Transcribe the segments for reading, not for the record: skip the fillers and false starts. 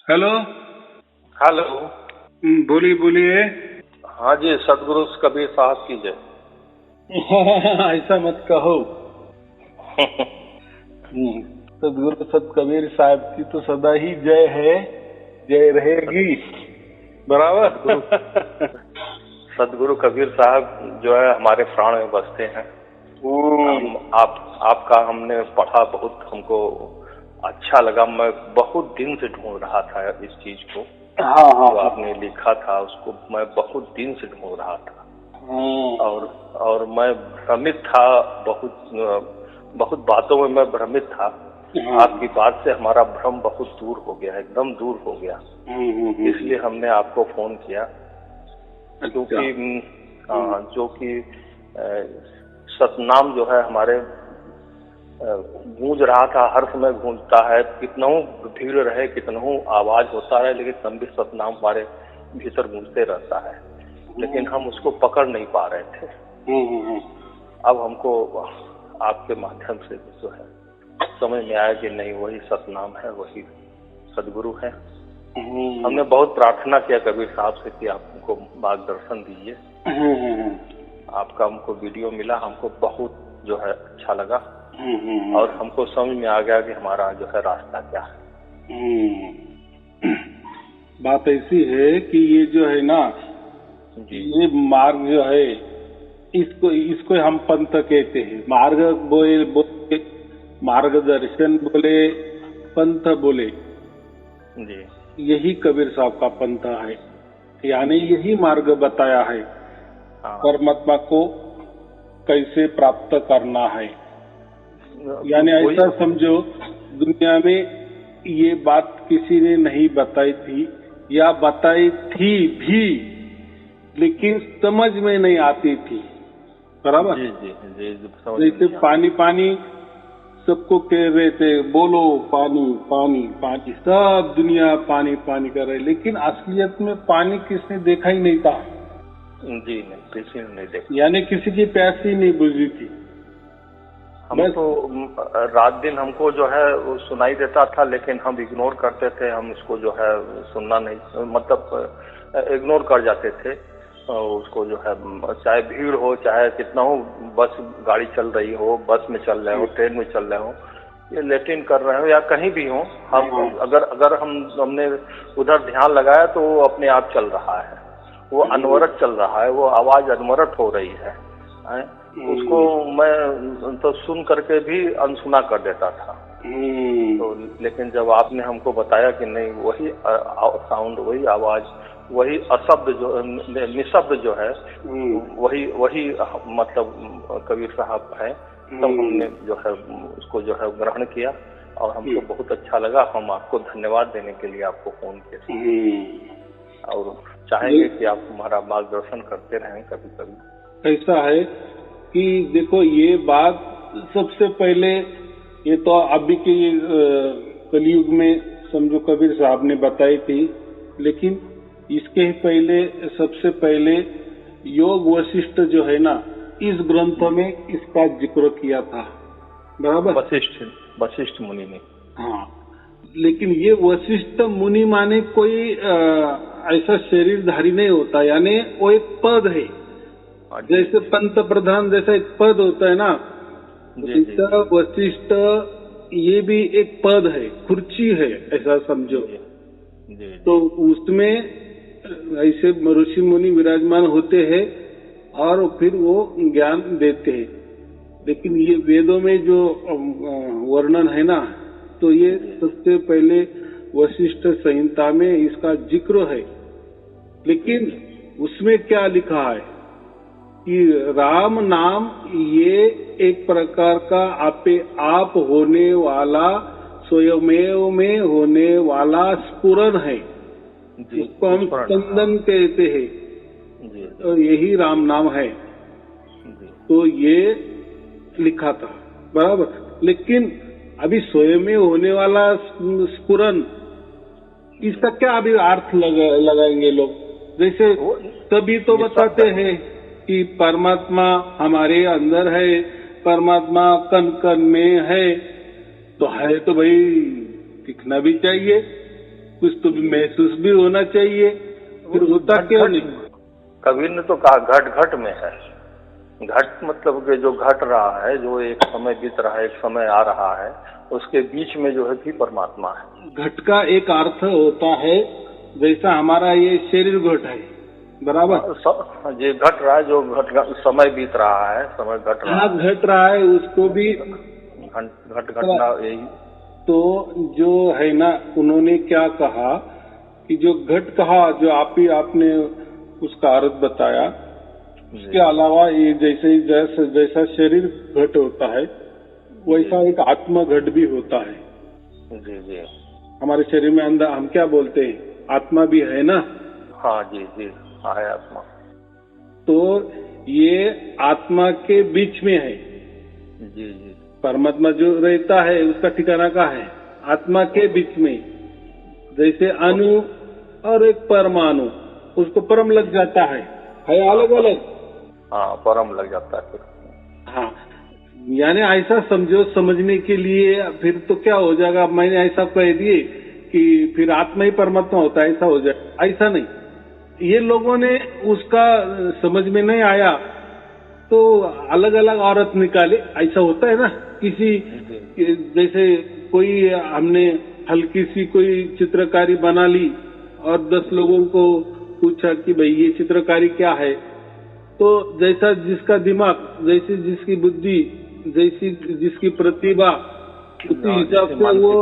Hello. Hello. बोलिए बोलिए। हाँ जी, सदगुरु कबीर साहब की जय। ऐसा मत कहो। सदगुरु सत कबीर साहब की तो सदा ही जय है, जय रहेगी। बराबर। सदगुरु कबीर साहब जो है हमारे प्राण में बसते हैं। आपका हमने पढ़ा, बहुत हमको अच्छा लगा। मैं बहुत दिन से ढूंढ रहा था इस चीज को। हाँ हाँ, जो आपने लिखा था उसको मैं बहुत दिन से ढूंढ रहा था। और मैं भ्रमित था, बहुत बातों में मैं भ्रमित था। आपकी बात से हमारा भ्रम बहुत दूर हो गया, एकदम दूर हो गया। इसलिए हमने आपको फोन किया, क्योंकि जो कि सतनाम जो है हमारे गूंज रहा था, हर समय गूंजता है। कितना भीड़ रहे, कितना आवाज होता है, लेकिन तब भी सतनाम हमारे भीतर गूंजते रहता है, लेकिन हम उसको पकड़ नहीं पा रहे थे। अब हमको आपके माध्यम से जो है समझ में आया कि नहीं, वही सतनाम है, वही सदगुरु है। हमने बहुत प्रार्थना किया कबीर साहब से कि आप हमको मार्गदर्शन दीजिए। आपका हमको वीडियो मिला, हमको बहुत जो है अच्छा लगा, और हमको समझ में आ गया कि हमारा जो है रास्ता क्या है। बात ऐसी है कि ये जो है ना जी, ये मार्ग जो है इसको हम पंथ कहते हैं। मार्ग बोले, मार्गदर्शन बोले, पंथ बोले जी, यही कबीर साहब का पंथ है। यानी यही मार्ग बताया है। परमात्मा को कैसे प्राप्त करना है। यानी ऐसा समझो, दुनिया में ये बात किसी ने नहीं बताई थी, या बताई थी भी, लेकिन समझ में नहीं आती थी। बराबर। जी जी जी, जैसे पानी पानी सबको कह रहे थे, बोलो पानी पानी पानी, सब दुनिया पानी पानी कर रही, लेकिन असलियत में पानी किसने देखा ही नहीं था। जी नहीं, किसी ने नहीं देखा। यानी किसी की प्यास ही नहीं बुझी थी। हम तो रात दिन हमको जो है वो सुनाई देता था, लेकिन हम इग्नोर करते थे। हम इसको जो है सुनना नहीं, मतलब इग्नोर कर जाते थे उसको। जो है चाहे भीड़ हो, चाहे कितना हो, बस गाड़ी चल रही हो, बस में चल रहे हो, ट्रेन में चल रहे हो, ये लेटिन कर रहे हो, या कहीं भी हो, हम अगर हमने उधर ध्यान लगाया तो वो अपने आप चल रहा है। वो अनवरत चल रहा है, वो आवाज अनवरत हो रही है। उसको मैं तो सुन करके भी अनसुना कर देता था। तो लेकिन जब आपने हमको बताया कि नहीं, वही साउंड, वही आवाज, वही अशब्द जो निशब्द जो है, वही मतलब कबीर साहब है, तब हमने जो है उसको जो है ग्रहण किया, और हमको बहुत अच्छा लगा। हम आपको धन्यवाद देने के लिए आपको फोन किया, और चाहेंगे कि आप हमारा मार्गदर्शन करते रहें कभी कभी। ऐसा है कि देखो, ये बात सबसे पहले, ये तो अभी के कलयुग में समझो कबीर साहब ने बताई थी, लेकिन इसके पहले, सबसे पहले योग वशिष्ठ जो है ना, इस ग्रंथ में इसका जिक्र किया था। बराबर। वशिष्ठ मुनि ने। हाँ, लेकिन ये वशिष्ठ मुनि माने कोई ऐसा शरीरधारी नहीं होता, यानी वो एक पद है। जैसे पंत प्रधान जैसा एक पद होता है ना, जैसा वशिष्ठ ये भी एक पद है, कुर्सी है, ऐसा समझो। तो उसमें ऐसे ऋषि मुनि विराजमान होते हैं, और फिर वो ज्ञान देते हैं। लेकिन ये वेदों में जो वर्णन है ना, तो ये सबसे पहले वशिष्ठ संहिता में इसका जिक्र है। लेकिन उसमें क्या लिखा है कि राम नाम ये एक प्रकार का आपे आप होने वाला, स्वयमेव में होने वाला स्फुरन है, जिसको हम स्पंदन कहते हैं, और यही राम नाम है। तो ये लिखा था। बराबर। लेकिन अभी स्वयमेव होने वाला स्फुरन, इसका क्या अभी अर्थ लगाएंगे लोग? जैसे तभी तो बताते हैं कि परमात्मा हमारे अंदर है, परमात्मा कण कण में है, तो भाई दिखना भी चाहिए। कुछ तो भी महसूस भी होना चाहिए, फिर होता क्यों नहीं? कबीर ने तो कहा घट घट में है। घट मतलब कि जो घट रहा है, जो एक समय बीत रहा है, एक समय आ रहा है, उसके बीच में जो है भी परमात्मा है। घट का एक अर्थ होता है जैसा हमारा ये शरीर घट है, बराबर? ये घट रहा है, जो समय बीत रहा है, समय घट रहा है। घट रहा है, उसको भी घट घटना यही। तो जो है ना, उन्होंने क्या कहा कि जो घट कहा, जो आपने उसका अर्थ बताया, उसके अलावा ये जैसा शरीर घट होता है, वैसा एक आत्मा घट भी होता है। जी जी। हमारे शरीर में अंदर हम क्या बोलते हैं, आत्मा भी है ना? हाँ जी जी, है आत्मा। तो ये आत्मा के बीच में है। जी जी। परमात्मा जो रहता है उसका ठिकाना कहाँ है? आत्मा के बीच में। जैसे अणु और एक परमाणु, उसको परम लग जाता है अलग अलग। हाँ, परम लग जाता है फिर। हाँ, यानी ऐसा समझो, समझने के लिए फिर तो क्या हो जाएगा, मैंने ऐसा कह दिए कि फिर आत्मा ही परमात्मा होता है, ऐसा हो जाए। ऐसा नहीं, ये लोगों ने उसका समझ में नहीं आया तो अलग अलग औरत निकाले। ऐसा होता है ना, किसी जैसे कोई हमने हल्की सी कोई चित्रकारी बना ली और 10 लोगों को पूछा कि भाई ये चित्रकारी क्या है, तो जैसा जिसका दिमाग, जैसी जिसकी बुद्धि, जैसी जिसकी प्रतिभा, उसी हिसाब से वो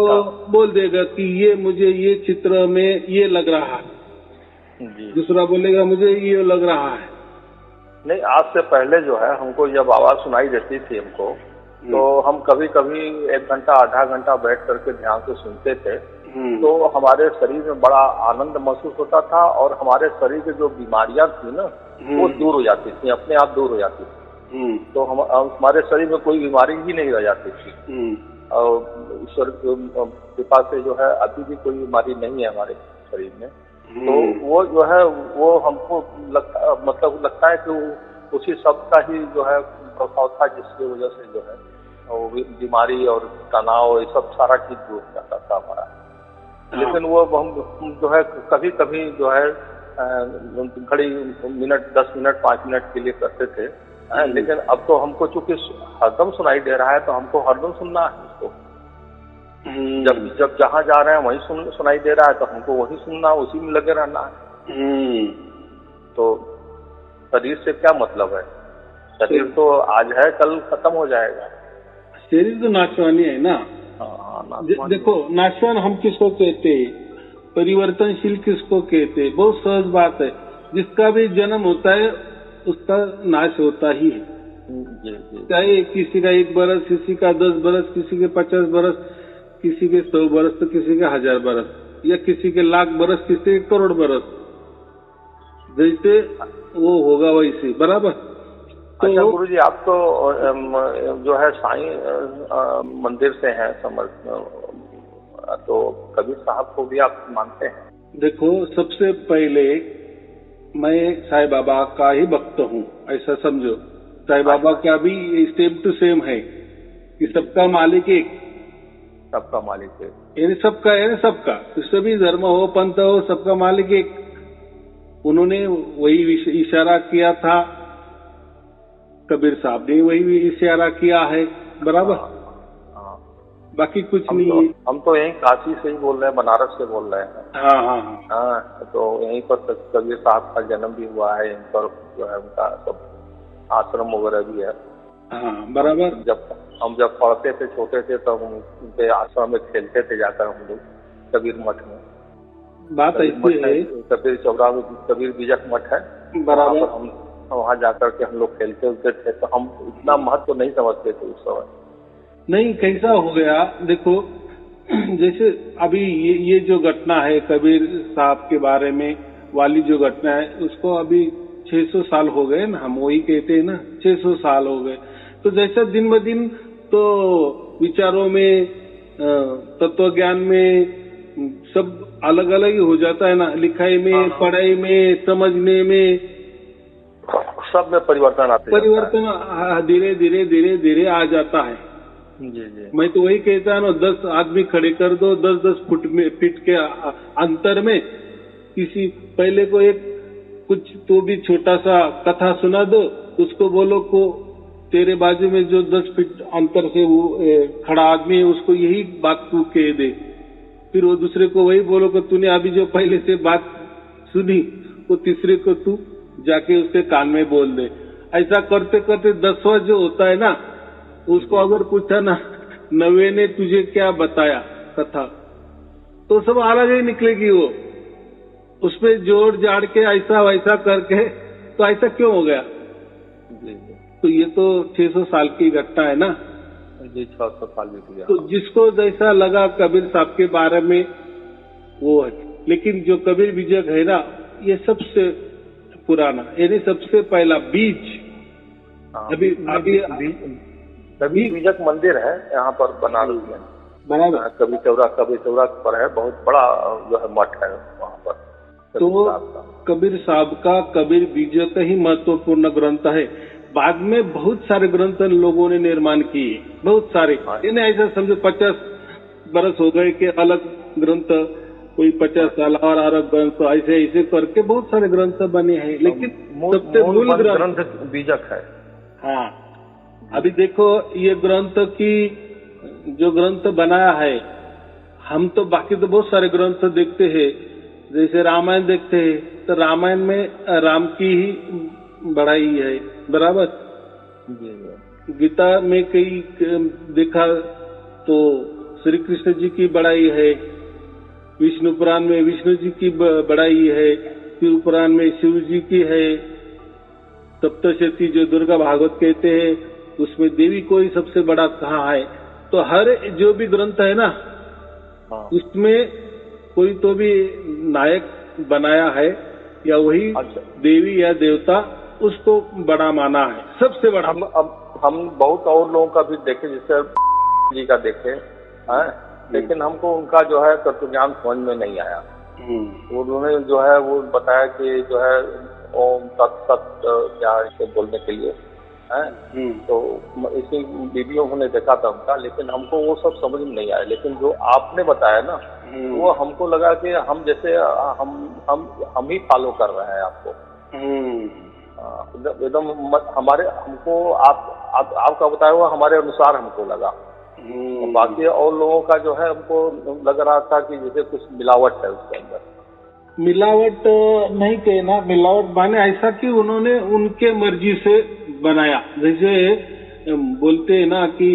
बोल देगा कि ये मुझे ये चित्र में ये लग रहा है, दूसरा बोलेगा मुझे ये लग रहा है। नहीं, आज से पहले जो है हमको जब आवाज सुनाई देती थी हमको, तो हम कभी कभी 1 घंटा आधा घंटा बैठ करके ध्यान से सुनते थे, तो हमारे शरीर में बड़ा आनंद महसूस होता था और हमारे शरीर की जो बीमारियां थी ना, वो दूर हो जाती थी, अपने आप दूर हो जाती थी। तो हमारे शरीर में कोई बीमारी ही नहीं रह जाती थी। और ईश्वर की कृपा से जो है अभी भी कोई बीमारी नहीं है हमारे शरीर में। तो वो जो है वो हमको लगता है कि उसी शब्द का ही जो है प्रभाव था, जिसकी वजह से जो है वो बीमारी और तनाव ये सब सारा चीज दूर हो जाता था हमारा। लेकिन वो हम जो है कभी कभी जो है घड़ी मिनट 10 मिनट 5 मिनट के लिए करते थे, लेकिन अब तो हमको चूंकि हरदम सुनाई दे रहा है तो हमको हरदम सुनना है इसको। जब जहाँ जा रहे हैं वहीं सुनाई दे रहा है तो हमको वही सुनना, उसी में लगे रहना है। तो शरीर से क्या मतलब है? शरीर तो आज है, कल खत्म हो जाएगा। शरीर तो नाशवानी है ना। देखो, नाशवान हम किसको कहते हैं, परिवर्तनशील किसको कहते हैं? बहुत सहज बात है, जिसका भी जन्म होता है उसका नाश होता ही है। चाहे किसी का 1 बरस, किसी का 10 बरस, किसी के 50 बरस, किसी के 100 बरस, तो किसी के 1000 बरस, या किसी के लाख बरस, किसी के करोड़ बरस, जैसे वो होगा वैसे, बराबर। तो अच्छा गुरु जी, आप तो जो है साईं मंदिर से हैं, समझ, तो कबीर साहब को भी आप मानते हैं? देखो, सबसे पहले मैं साईं बाबा का ही भक्त हूँ, ऐसा समझो। साईं बाबा का भी सेम टू सेम है कि सबका मालिक एक, सबका मालिक एक, यानी सबका सभी धर्म हो, पंथ हो, सबका मालिक एक। उन्होंने वही इशारा किया था, कबीर साहब ने वही इशारा किया है, बराबर। बाकी कुछ नहीं है। हम तो यहीं काशी से ही बोल रहे हैं, बनारस से बोल रहे हैं। हाँ, तो यहीं पर कबीर साहब का जन्म भी हुआ है, यहीं पर जो है उनका सब आश्रम वगैरह भी है। हाँ, बराबर। जब पढ़ते थे, छोटे थे, तब हम उनके आश्रम में खेलते थे जाकर हम लोग, कबीर मठ में। बात ऐसी है, कबीर चौरा में कबीर बीजक मठ है, बराबर। हम वहाँ जाकर के हम लोग खेलते उलते थे, तो हम इतना महत्व तो नहीं समझते थे उस समय। नहीं, कैसा हो गया देखो, जैसे अभी ये जो घटना है कबीर साहब के बारे में वाली जो घटना है, उसको अभी 600 साल हो गए ना, हम वही कहते हैं ना, 600 साल हो गए। तो जैसा दिन ब दिन तो विचारों में, तत्व ज्ञान में सब अलग अलग ही हो जाता है ना, लिखाई में, पढ़ाई में, समझने में, सब में परिवर्तन आते हैं। परिवर्तन धीरे धीरे धीरे धीरे आ जाता है। जी जी। मैं तो वही कहता है ना, 10 आदमी खड़े कर दो, 10-10 फीट के अंतर में, किसी पहले को एक कुछ तो भी छोटा सा कथा सुना दो, उसको बोलो को तेरे बाजू में जो 10 फीट अंतर से वो खड़ा आदमी है उसको यही बात तू कह दे, फिर वो दूसरे को वही बोलो कि तूने अभी जो पहले से बात सुनी वो तीसरे को तू जाके उसके कान में बोल दे। ऐसा करते करते 10वां जो होता है ना, उसको अगर पूछा ना 90 ने तुझे क्या बताया कथा, तो सब अलग ही निकलेगी वो, उसमें जोड़ जाड़ के ऐसा वैसा करके, तो ऐसा क्यों हो गया? तो ये तो 600 साल की घटना है ना जी, 600 साल बीत गया। तो जिसको जैसा लगा कबीर साहब के बारे में वो है, लेकिन जो कबीर बीजक है ना, ये सबसे पुराना, यानी सबसे पहला बीज। अभी कबीर बीजक मंदिर है यहाँ पर बनारस में, बराबर, कबीर चौरा पर है, बहुत बड़ा जो है मठ है वहाँ पर। तो कबीर साहब का कबीर बीजक ही महत्वपूर्ण ग्रंथ है। बाद में बहुत सारे ग्रंथ लोगों ने निर्माण किए, बहुत सारे, इन्हें ऐसा समझो 50 बरस हो गए कि अलग ग्रंथ, कोई 50 साल और अलग ग्रंथ, ऐसे ऐसे करके बहुत सारे ग्रंथ बने हैं, लेकिन सबसे मूल ग्रंथ बीजक है। हाँ, अभी देखो ये ग्रंथ की जो ग्रंथ बनाया है, हम तो बाकी तो बहुत सारे ग्रंथ देखते हैं, जैसे रामायण देखते हैं, तो रामायण में राम की ही बढ़ाई है, बराबर। गीता में कई देखा तो श्री कृष्ण जी की बढ़ाई है, विष्णु पुराण में विष्णु जी की बढ़ाई है, शिव पुराण में शिव जी की है, सप्तशती जो दुर्गा भागवत कहते हैं उसमें देवी को ही सबसे बड़ा कहा है। तो हर जो भी ग्रंथ है ना, उसमें कोई तो भी नायक बनाया है, या वही देवी या देवता उसको बड़ा माना है, सबसे बड़ा। हम बहुत और लोगों का भी देखे, जैसे जी का देखे हैं, लेकिन हमको उनका जो है तत्व ज्ञान समझ में नहीं आया। उन्होंने जो है वो बताया कि जो है ओम तत्सत क्या इसे बोलने के लिए है, तो इसी वीडियो हमने देखा था उनका, लेकिन हमको वो सब समझ में नहीं आया। लेकिन जो आपने बताया ना, वो हमको लगा कि हम जैसे हम ही फॉलो कर रहे हैं आपको, एकदम हमारे, हमको आपका बताया हुआ हमारे अनुसार हमको लगा। बाकी और लोगों का जो है हमको लग रहा था कि जैसे कुछ मिलावट है उसके अंदर। मिलावट नहीं कहना, मिलावट माने ऐसा कि उन्होंने उनके मर्जी से बनाया। जैसे बोलते हैं ना कि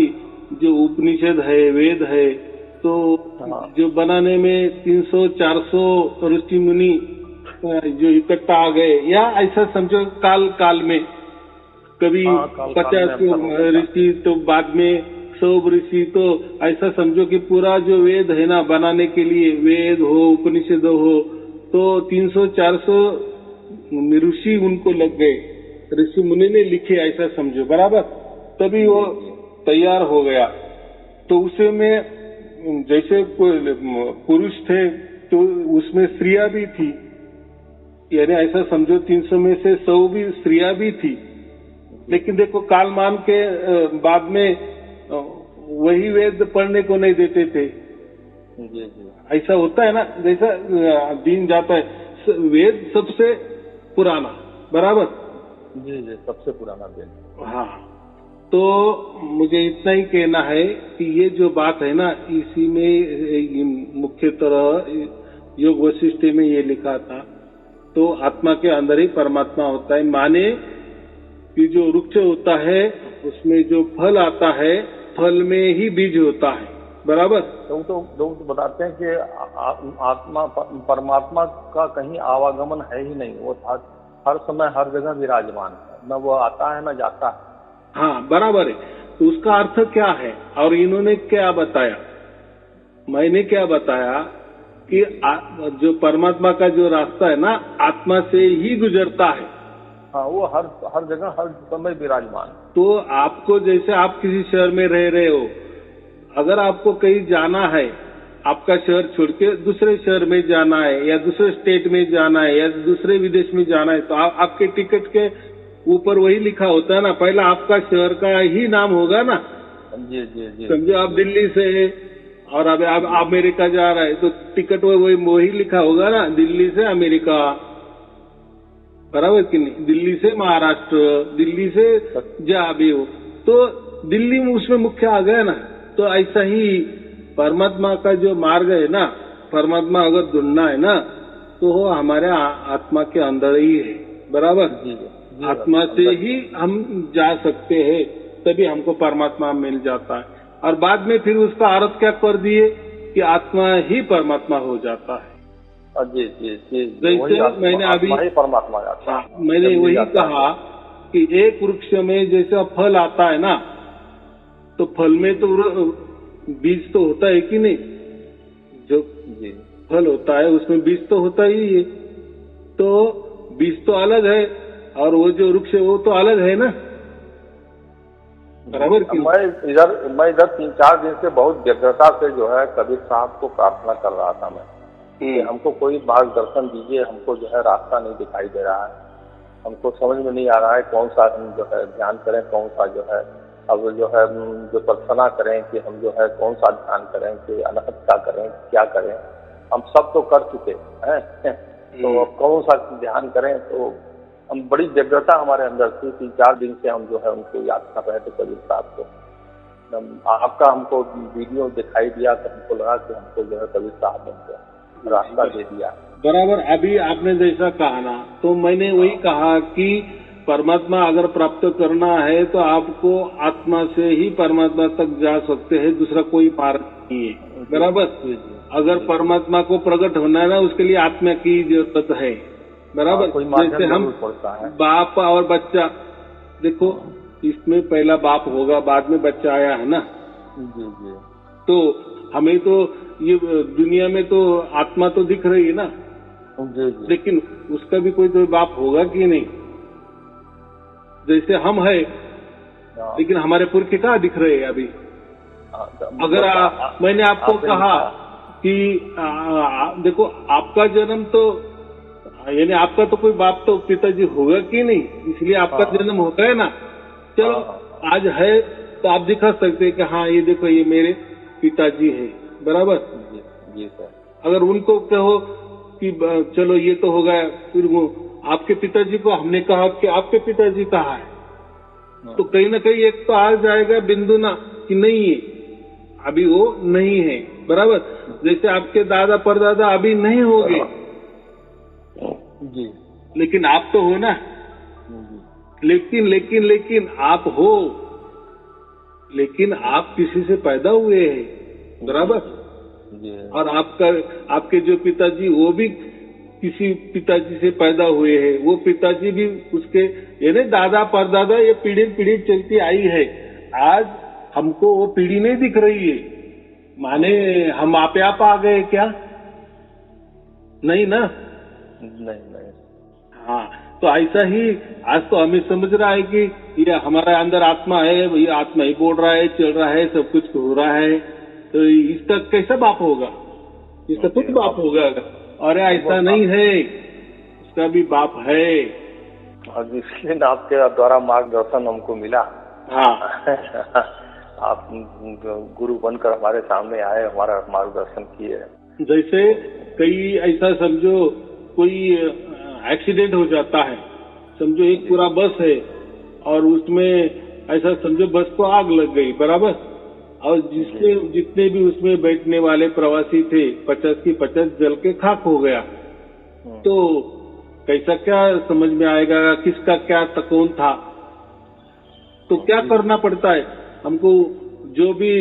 जो उपनिषद है, वेद है, तो जो बनाने में 300-400 ऋषि मुनि जो इकट्ठा आ गए, या ऐसा समझो काल में कभी 50 ऋषि, तो बाद में 100 ऋषि, तो ऐसा समझो कि पूरा जो वेद है ना बनाने के लिए, वेद हो उपनिषद हो, तो 300-400 ऋषि उनको लग गए, ऋषि मुनि ने लिखे, ऐसा समझो, बराबर। तभी वो तैयार हो गया। तो उसे में जैसे पुरुष थे तो उसमें स्त्रियां भी थी, यानी ऐसा समझो 300 में से 100 भी स्त्रियां भी थी। लेकिन देखो कालमान के बाद में वही वेद पढ़ने को नहीं देते थे। ऐसा होता है ना, जैसा दिन जाता है, वेद सबसे पुराना, बराबर। जी, सबसे पुराना वेद। हाँ, तो मुझे इतना ही कहना है कि ये जो बात है ना, इसी में मुख्य तरह योग वशिष्ठ में ये लिखा था, तो आत्मा के अंदर ही परमात्मा होता है। माने कि जो वृक्ष होता है उसमें जो फल आता है, फल में ही बीज होता है, बराबर। तो लोग बताते हैं कि आत्मा परमात्मा का कहीं आवागमन है ही नहीं, वो हर समय हर जगह विराजमान है, न वो आता है न जाता है। हाँ, बराबर है। तो उसका अर्थ क्या है, और इन्होंने क्या बताया, मैंने क्या बताया कि जो परमात्मा का जो रास्ता है ना, आत्मा से ही गुजरता है। हाँ, वो हर जगह हर समय विराजमान। तो आपको, जैसे आप किसी शहर में रह रहे हो, अगर आपको कहीं जाना है, आपका शहर छोड़ के दूसरे शहर में जाना है, या दूसरे स्टेट में जाना है, या दूसरे विदेश में जाना है, तो आपके टिकट के ऊपर वही लिखा होता है ना, पहला आपका शहर का ही नाम होगा ना, जी जी जी। समझो आप दिल्ली से और अब आप अमेरिका जा रहा है तो टिकट वही लिखा होगा ना, दिल्ली से अमेरिका, बराबर कि नहीं? दिल्ली से महाराष्ट्र, दिल्ली से जहाँ भी हो, तो दिल्ली में उसमें मुख्य आ गया ना। तो ऐसा ही परमात्मा का जो मार्ग है ना, परमात्मा अगर ढूंढना है ना तो वो हमारे आत्मा के अंदर ही है, बराबर? जी, आत्मा से ही हम जा सकते हैं, तभी हमको परमात्मा मिल जाता है। और बाद में फिर उसका अर्थ क्या कर दिए कि आत्मा ही परमात्मा हो जाता है। जी जी जी। जैसे मैंने अभी परमात्मा मैंने वही कहा कि एक वृक्ष में जैसा फल आता है ना, तो फल में तो बीज तो होता है कि नहीं? जो जी फल होता है उसमें बीज तो होता ही है, तो बीज तो अलग है और वो जो वृक्ष है वो तो अलग है ना, बराबर? मैं इधर 3-4 दिन से बहुत व्यग्रता से जो है कबीर साहब को प्रार्थना कर रहा था मैं कि हमको कोई मार्गदर्शन दीजिए, हमको जो है रास्ता नहीं दिखाई दे रहा है, हमको समझ में नहीं आ रहा है कौन सा हम जो है ध्यान करें, कौन सा जो है अब जो है जो प्रार्थना करें कि हम जो है कौन सा ध्यान करें कि अनहत का करें, क्या करें। हम सब तो कर चुके हैं, तो अब कौन सा ध्यान करें। तो हम बड़ी व्यग्रता हमारे अंदर थी, 3-4 दिन से हम जो है उनको याद कर रहे थे कबीर साहब को। आपका हमको वीडियो दिखाई दिया तो हमको लगा कि हमको जो है कबीर साहब ने हमको रास्ता दे दिया। बराबर। अभी आपने जैसा कहा ना, तो मैंने वही कहा कि परमात्मा अगर प्राप्त करना है तो आपको आत्मा से ही परमात्मा तक जा सकते हैं, दूसरा कोई मार्ग नहीं है, बराबर? अगर परमात्मा को प्रकट होना है ना, उसके लिए आत्मा की जरूरत है, बराबर? जैसे हम बाप और बच्चा, देखो इसमें पहला बाप होगा, बाद में बच्चा आया है ना। जी जी। तो हमें तो ये दुनिया में तो आत्मा तो दिख रही है ना, जी जी। लेकिन उसका भी कोई तो बाप होगा कि नहीं? जैसे हम है, लेकिन हमारे पुरखे कहाँ दिख रहे हैं अभी? अगर मैंने आपको कहा कि देखो आपका जन्म तो यानी आपका तो कोई बाप तो पिताजी होगा कि नहीं, इसलिए आपका जन्म होता है ना। चलो आज है तो आप दिखा सकते हैं कि हाँ ये देखो ये मेरे पिताजी है, बराबर? जी सर। अगर उनको कहो कि चलो ये तो हो गया, फिर वो आपके पिताजी को हमने कहा कि आपके पिताजी कहाँ है, तो कहीं ना कहीं एक तो आ जाएगा बिंदु ना कि नहीं है, अभी वो नहीं है, बराबर? जैसे आपके दादा परदादा अभी नहीं होंगे जी, लेकिन आप तो हो ना। लेकिन आप हो, लेकिन आप किसी से पैदा हुए हैं, बराबर? और आपके जो पिताजी वो भी किसी पिताजी से पैदा हुए हैं, वो पिताजी भी उसके यानी दादा परदादा, ये पीढ़ी चलती आई है। आज हमको वो पीढ़ी नहीं दिख रही है, माने हम आपे आप आ गए क्या? नहीं ना। नहीं। हाँ, तो ऐसा ही आज तो हमें समझ रहा है कि ये हमारे अंदर आत्मा है, ये आत्मा ही बोल रहा है, चल रहा है, सब कुछ हो रहा है, तो इसका कैसा बाप होगा? इसका खुद बाप होगा। अरे ऐसा नहीं है, उसका भी बाप है। और इसलिए आपके द्वारा मार्गदर्शन हमको मिला। हाँ आप गुरु बनकर हमारे सामने आए, हमारा मार्गदर्शन किए। जैसे कई ऐसा समझो कोई एक्सीडेंट हो जाता है, समझो एक पूरा बस है और उसमें ऐसा समझो बस को आग लग गई, बराबर? और जितने भी उसमें बैठने वाले प्रवासी थे 50 की 50 जल के खाक हो गया, तो कैसा क्या समझ में आएगा किसका क्या तकौन था? तो क्या करना पड़ता है हमको? जो भी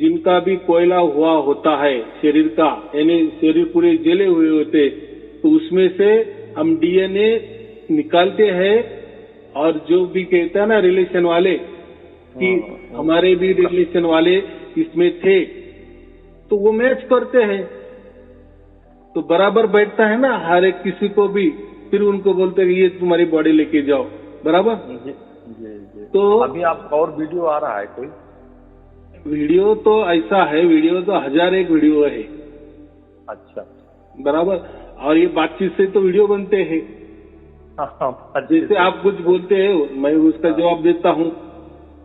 जिनका भी कोयला हुआ होता है शरीर का, यानी शरीर पूरे जले हुए होते, तो उसमें से हम डीएनए निकालते हैं, और जो भी कहते हैं ना रिलेशन वाले कि हमारे भी रिलेशन वाले इसमें थे, तो वो मैच करते हैं, तो बराबर बैठता है ना हर एक किसी को भी। फिर उनको बोलते हैं ये तुम्हारी बॉडी लेके जाओ, बराबर? जी। तो अभी आपका और वीडियो आ रहा है कोई? वीडियो तो ऐसा है, वीडियो तो 1001 वीडियो है। अच्छा, बराबर। और ये बातचीत से तो वीडियो बनते हैं। जैसे आप कुछ बोलते हैं मैं उसका जवाब देता हूँ,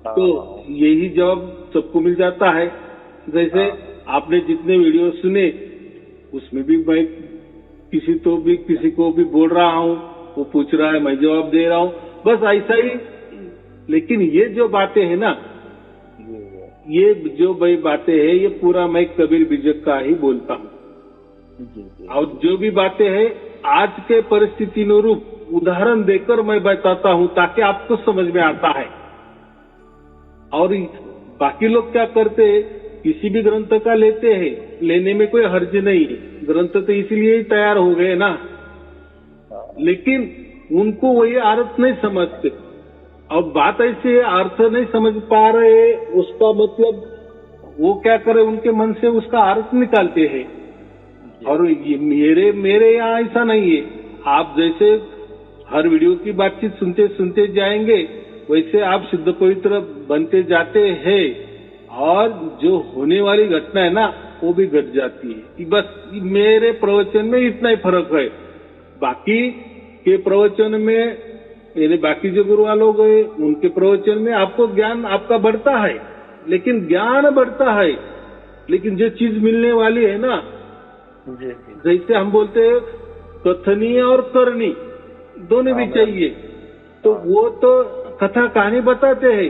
तो यही जवाब सबको मिल जाता है। जैसे आपने जितने वीडियो सुने उसमें भी मैं किसी को भी बोल रहा हूँ, वो पूछ रहा है, मैं जवाब दे रहा हूँ, बस ऐसा ही। लेकिन ये जो बातें हैं ना, ये जो भाई बातें हैं, ये पूरा मैं कबीर बीजक का ही बोलता हूँ। और जो भी बातें हैं आज के परिस्थिति अनुरूप उदाहरण देकर मैं बताता हूँ ताकि आपको समझ में आता है। और बाकी लोग क्या करते हैं, किसी भी ग्रंथ का लेते हैं, लेने में कोई हर्ज नहीं है, ग्रंथ तो इसलिए ही तैयार हो गए ना, लेकिन उनको वही अर्थ नहीं समझते। और बात ऐसी है, अर्थ नहीं समझ पा रहे, उसका मतलब वो क्या करे, उनके मन से उसका अर्थ निकालते हैं। और ये मेरे यहाँ ऐसा नहीं है। आप जैसे हर वीडियो की बातचीत सुनते सुनते जाएंगे, वैसे आप सिद्ध पवित्र बनते जाते हैं, और जो होने वाली घटना है ना, वो भी घट जाती है। बस मेरे प्रवचन में इतना ही फर्क है। बाकी के प्रवचन में, यानी बाकी जो गुरु लोग हैं, उनके प्रवचन में आपको ज्ञान आपका बढ़ता है, लेकिन ज्ञान बढ़ता है, लेकिन जो चीज मिलने वाली है ना, जैसे हम बोलते हैं कथनीय और करनी दोनों भी चाहिए, तो वो तो कथा कहानी बताते हैं,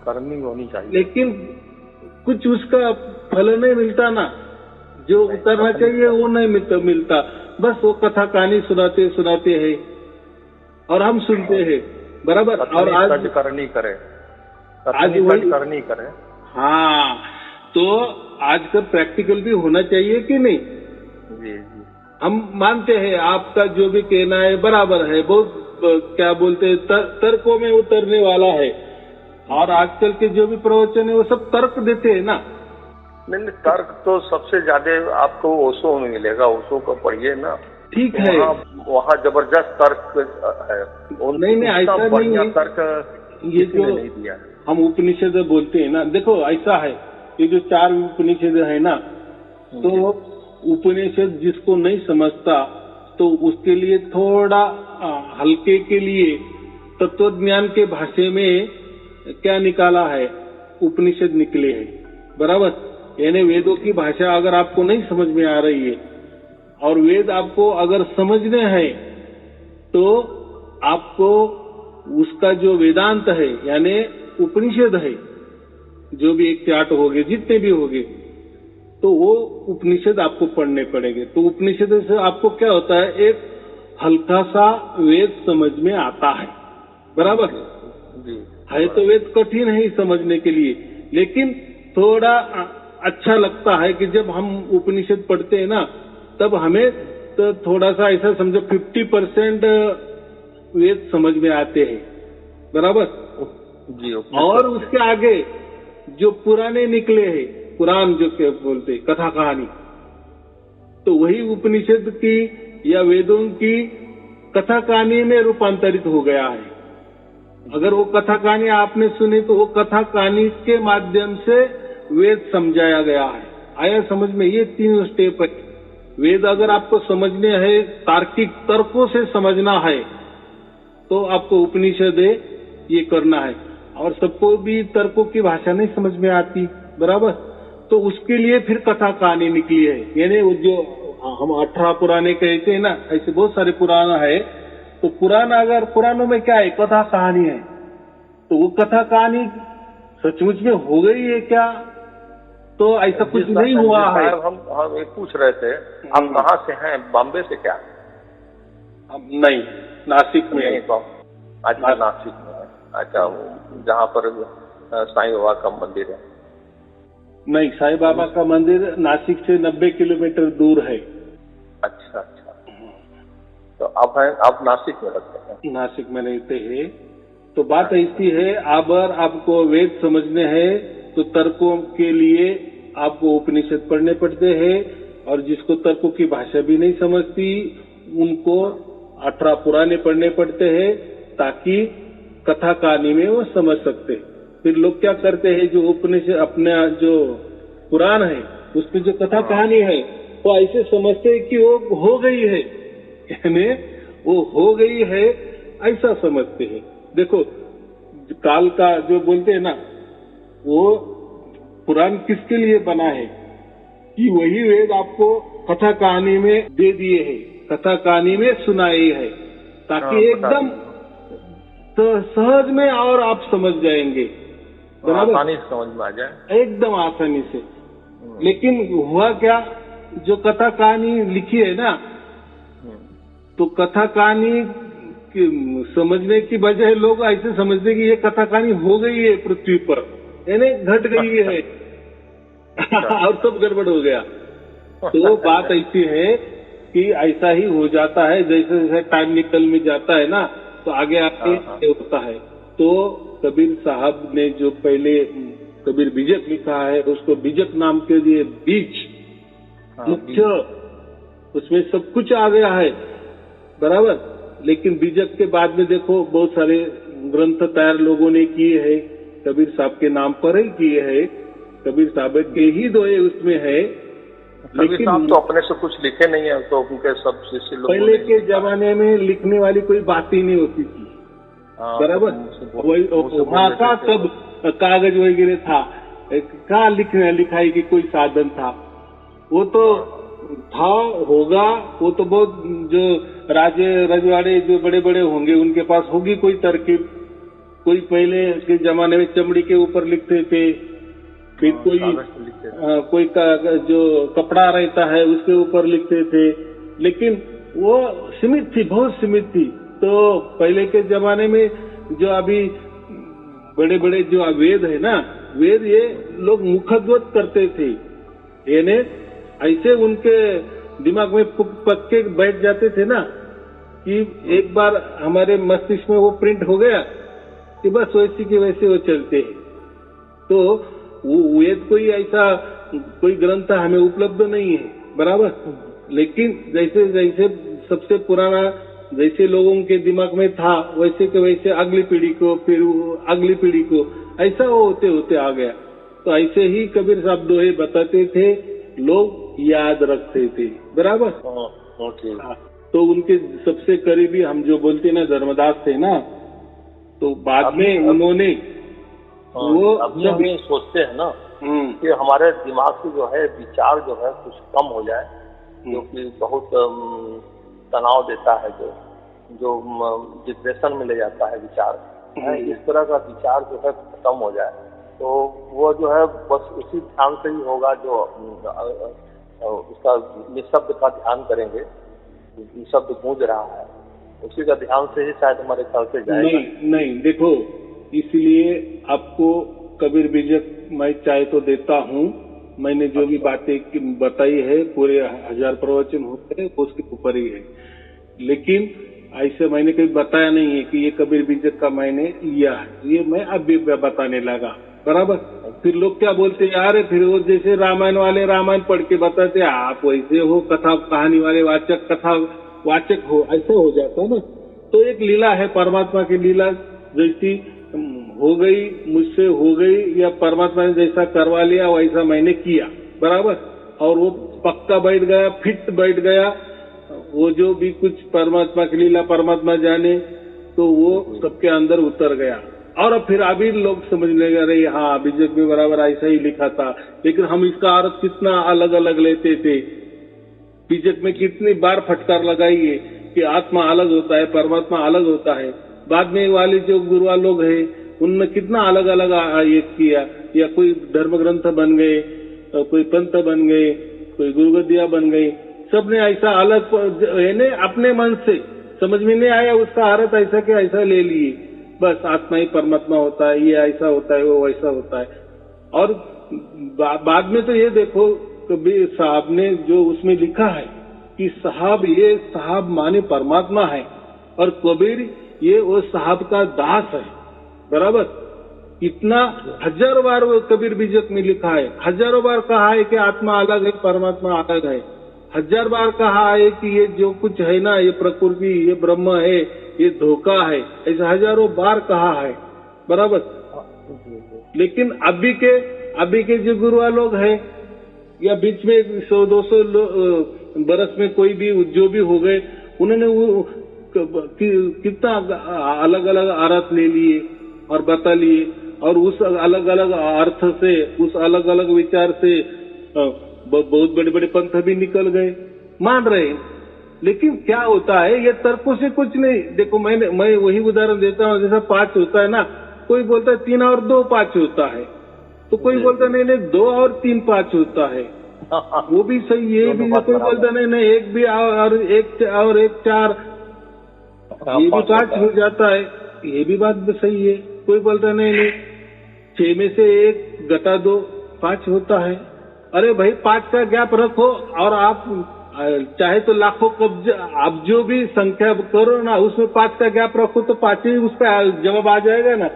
करनी होनी चाहिए, लेकिन कुछ उसका फल नहीं मिलता ना, जो उतरना चाहिए वो नहीं मिलता। बस वो कथा कहानी सुनाते हैं और हम सुनते हैं, बराबर। और आज करनी करे, आज वही करनी करे। हाँ, तो आज का प्रैक्टिकल भी होना चाहिए कि नहीं? जी। हम मानते हैं आपका जो भी कहना है बराबर है, बहुत क्या बोलते हैं तर्कों में उतरने वाला है। और आजकल के जो भी प्रवचन है वो सब तर्क देते हैं ना। नहीं, तर्क तो सबसे ज्यादा आपको ओशो में मिलेगा, ओशो को पढ़िए ना, ठीक है, वहाँ जबरदस्त तर्क है। नहीं ऐसा नहीं है, तर्क ये जो नहीं दिया। हम उपनिषद बोलते हैं ना, देखो ऐसा है, ये जो 4 उपनिषद है ना, तो उपनिषद जिसको नहीं समझता तो उसके लिए थोड़ा हल्के के लिए तत्वज्ञान के भाषा में क्या निकाला है, उपनिषद निकले हैं, बराबर। यानी वेदों की भाषा अगर आपको नहीं समझ में आ रही है और वेद आपको अगर समझने हैं, तो आपको उसका जो वेदांत है यानी उपनिषद है, जो भी 1 से 8 हो गए, जितने भी हो गए, तो वो उपनिषद आपको पढ़ने पड़ेंगे। तो उपनिषद से आपको क्या होता है, एक हल्का सा वेद समझ में आता है, बराबर है। तो वेद कठिन है समझने के लिए, लेकिन थोड़ा अच्छा लगता है कि जब हम उपनिषद पढ़ते हैं ना, तब हमें तो थोड़ा सा ऐसा समझो 50% वेद समझ में आते हैं, बराबर जी। और उसके आगे जो पुराने निकले हैं, पुराण जो के बोलते कथा कहानी, तो वही उपनिषद की या वेदों की कथा कहानी में रूपांतरित हो गया है। अगर वो कथा कहानी आपने सुनी तो वो कथा कहानी के माध्यम से वेद समझाया गया है। आया समझ में? ये 3 स्टेप है। वेद अगर आपको समझने हैं, तार्किक तर्कों से समझना है, तो आपको उपनिषद ये करना है। और सबको भी तर्कों की भाषा नहीं समझ में आती, बराबर, तो उसके लिए फिर कथा कहानी निकली है। यानी वो जो हम 18 पुराने कहते हैं ना, ऐसे बहुत सारे पुराण है। तो पुराण, अगर पुराणों में क्या है, कथा कहानी है, तो वो कथा कहानी सचमुच में हो गई है क्या? तो ऐसा कुछ नहीं हुआ है। हम ये पूछ रहे थे, हम कहाँ से हैं? बॉम्बे से क्या? नहीं, नासिक में। अच्छा, नासिक में है। अच्छा, जहाँ पर साईं बाबा का मंदिर है? नहीं, साईं बाबा का मंदिर नासिक से 90 किलोमीटर दूर है। अच्छा। तो आप नासिक में रहते हैं? नासिक में रहते हैं। तो बात ऐसी है, अगर आपको वेद समझने हैं तो तर्कों के लिए आपको उपनिषद पढ़ने पड़ते हैं, और जिसको तर्कों की भाषा भी नहीं समझती उनको 18 पुराने पढ़ने पड़ते हैं, ताकि कथा कहानी में वो समझ सकते। फिर लोग क्या करते हैं, जो उपनिषद अपने जो पुराण है उसमें जो कथा कहानी है वो ऐसे समझते हैं कि वो हो गई है, यानी वो हो गई है, ऐसा समझते हैं। देखो, काल का जो बोलते हैं ना, वो पुराण किसके लिए बना है कि वही वेद आपको कथा कहानी में दे दिए है, कथा कहानी में सुनाए है, ताकि एकदम तो सहज में और आप समझ जाएंगे, बराबर, आसानी से समझ में आ जाए, एकदम आसानी से। लेकिन हुआ क्या, जो कथा कहानी लिखी है ना, तो कथा कहानी समझने की बजाय लोग ऐसे समझते कि ये कथा कहानी हो गई है पृथ्वी पर, यानी घट गई है और सब गड़बड़ हो गया। तो बात ऐसी है कि ऐसा ही हो जाता है, जैसे जैसे टाइम निकल में जाता है ना, तो आगे आगे होता है। तो कबीर साहब ने जो पहले कबीर बीजक लिखा है, उसको बीजक नाम के लिए बीज मुख्य, उसमें सब कुछ आ गया है, बराबर। लेकिन बीजक के बाद में देखो बहुत सारे ग्रंथ तैयार लोगों ने किए हैं, कबीर साहब के नाम पर ही किए हैं, कबीर साहब के ही दोहे उसमें है। लेकिन साहब तो अपने से कुछ लिखे नहीं है, तो उनके सब शिष्य लोग पहले के जमाने में लिखने वाली कोई बात ही नहीं होती थी, बराबर। वही वहाँ का सब कागज वगैरह था, कहाँ लिखाई की कोई साधन था, वो तो था होगा, वो तो बहुत जो राजे रजवाड़े जो बड़े बड़े होंगे उनके पास होगी कोई तरकीब। कोई पहले के जमाने में चमड़ी के ऊपर लिखते थे, फिर कोई जो कपड़ा रहता है उसके ऊपर लिखते थे, लेकिन वो सीमित थी, बहुत सीमित थी। तो पहले के जमाने में जो अभी बड़े बड़े जो वेद है ना, वेद ये लोग मुखद्वत करते थे, यानी ऐसे उनके दिमाग में पक्के बैठ जाते थे ना कि एक बार हमारे मस्तिष्क में वो प्रिंट हो गया कि बस वैसे के वैसे वो चलते हैं। तो वेद कोई ऐसा कोई ग्रंथ हमें उपलब्ध नहीं है, बराबर। लेकिन जैसे जैसे सबसे पुराना जैसे लोगों के दिमाग में था, वैसे के वैसे अगली पीढ़ी को, फिर अगली पीढ़ी को, ऐसा वो होते होते आ गया। तो ऐसे ही कबीर साहब दोहे बताते थे, लोग याद रखते थे, बराबर। तो उनके सबसे करीबी हम जो बोलते ना धर्मदास थे ना, तो बाद में उन्होंने वो अभी हम ये सोचते हैं ना कि हमारे दिमाग से जो है विचार जो है कुछ कम हो जाए, जो कि बहुत तनाव देता है, जो डिप्रेशन में ले जाता है विचार, इस तरह का विचार जो है खत्म हो जाए, तो वो जो है बस उसी ध्यान से ही होगा जो उसका निःशब्द का ध्यान करेंगे, निःशब्द गूंज रहा है, उसी का ध्यान से ही शायद हमारे ख्याल से जाएगा। नहीं देखो, इसलिए आपको कबीर बीजक मैं चाहे तो देता हूँ, मैंने जो भी बातें बताई है पूरे 1000 प्रवचन होते हैं उसके ऊपर ही है, लेकिन ऐसे मैंने कभी बताया नहीं है कि ये कबीर बीजक का मैंने लिया है, ये मैं अब भी बताने लगा, बराबर। फिर लोग क्या बोलते यार, फिर वो जैसे रामायण वाले रामायण पढ़ के बताते, आप वैसे हो कथा कहानी वाले वाचक, कथा वाचक हो, ऐसा हो जाता ना। तो एक लीला है, परमात्मा की लीला जैसी हो गई, मुझसे हो गई, या परमात्मा ने जैसा करवा लिया वैसा मैंने किया, बराबर। और वो पक्का बैठ गया, फिट बैठ गया, वो जो भी कुछ परमात्मा की लीला परमात्मा जाने, तो वो सबके अंदर उतर गया। और फिर अभी लोग समझने लगे, हाँ बीजक में बराबर ऐसा ही लिखा था, लेकिन हम इसका अर्थ कितना अलग अलग लेते थे। बीजक में कितनी बार फटकार लगाई है कि आत्मा अलग होता है, परमात्मा अलग होता है। बाद में वाले जो गुरुआ लोग हैं उनने कितना अलग अलग ये किया, या कोई धर्म ग्रंथ बन गए, कोई पंथ बन गए, कोई गुरुगद्दिया बन गई, सबने ऐसा अलग यानी अपने मन से समझ में नहीं आया उसका अर्थ ऐसा के ऐसा ले लिए, बस आत्मा ही परमात्मा होता है, ये ऐसा होता है, वो वैसा होता है। और बाद में तो ये देखो कबीर साहब ने जो उसमें लिखा है कि साहब, ये साहब माने परमात्मा है, और कबीर ये वो साहब का दास है, बराबर। इतना 1000 बार वो कबीर बीजक में लिखा है, 1000 बार कहा है कि आत्मा अलग है, परमात्मा अलग है, 1000 बार कहा है कि ये जो कुछ है ना, ये प्रकृति, ये ब्रह्म है, ये धोखा है, ऐसा 1000 बार कहा है, बराबर। लेकिन अभी के जो गुरुआ लोग हैं, या बीच में 100-200 बरस में कोई भी जो भी हो गए, उन्होंने वो कितना अलग अलग अर्थ ले लिए, और बता लिए, और उस अलग अलग अर्थ से, उस अलग अलग विचार से बहुत बड़े बड़े पंथ भी निकल गए, मान रहे हैं। लेकिन क्या होता है, ये तर्कों से कुछ नहीं। देखो मैं वही उदाहरण देता हूँ, जैसा 5 होता है ना, कोई बोलता है 3 और 2 5 होता है, तो कोई बोलता नहीं 2 और 3 5 होता है, वो भी सही है। भी कोई बोलता नहीं 1 भी और 1 4, ये भी 5 हो जाता है, ये भी बात भी सही है। कोई बोलता नहीं 6 में से 1 घटा दो 5 होता है। अरे भाई 5 का गैप रखो, और आप चाहे तो लाखों कब्ज आप जो भी संख्या करो ना, उसमें 5 का गैप रखो तो 5 ही उसका जवाब आ जाएगा ना।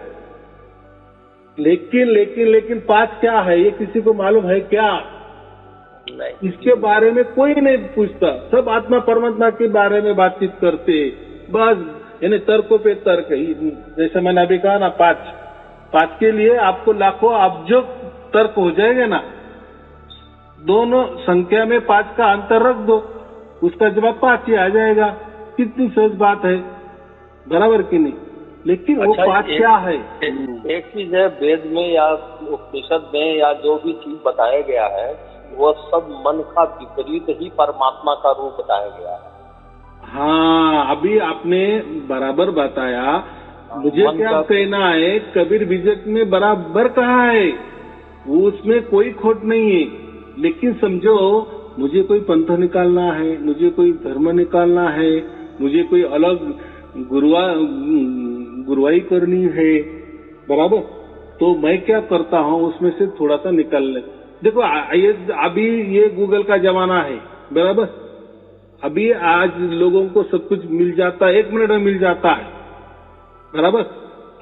लेकिन 5 क्या है ये किसी को मालूम है क्या? नहीं। इसके बारे में कोई नहीं पूछता, सब आत्मा परमात्मा के बारे में बातचीत करते, बस यानी तर्कों पे तर्क। जैसे मैंने अभी कहा ना 5 के लिए आपको लाखों अब्जों तर्क हो जाएगा ना। दोनों संख्या में 5 का अंतर रख दो, उसका जवाब 5 ही आ जाएगा। कितनी सहज बात है, बराबर की नहीं? लेकिन वो 5 क्या है? एक चीज है, वेद में या उपनिषद में या जो भी चीज बताया गया है, वो सब मन का विपरीत ही परमात्मा का रूप बताया गया है। हाँ, अभी आपने बराबर बताया। मुझे क्या कहना है, कबीर बीजक में बराबर कहा है, वो उसमें कोई खोट नहीं है। लेकिन समझो, मुझे कोई पंथ निकालना है, मुझे कोई धर्म निकालना है, मुझे कोई अलग गुरुवाई करनी है, बराबर, तो मैं क्या करता हूँ, उसमें से थोड़ा सा निकाल ले। देखो अभी ये गूगल का जमाना है, बराबर। अभी आज लोगों को सब कुछ मिल जाता है, 1 मिनट में मिल जाता है, बराबर।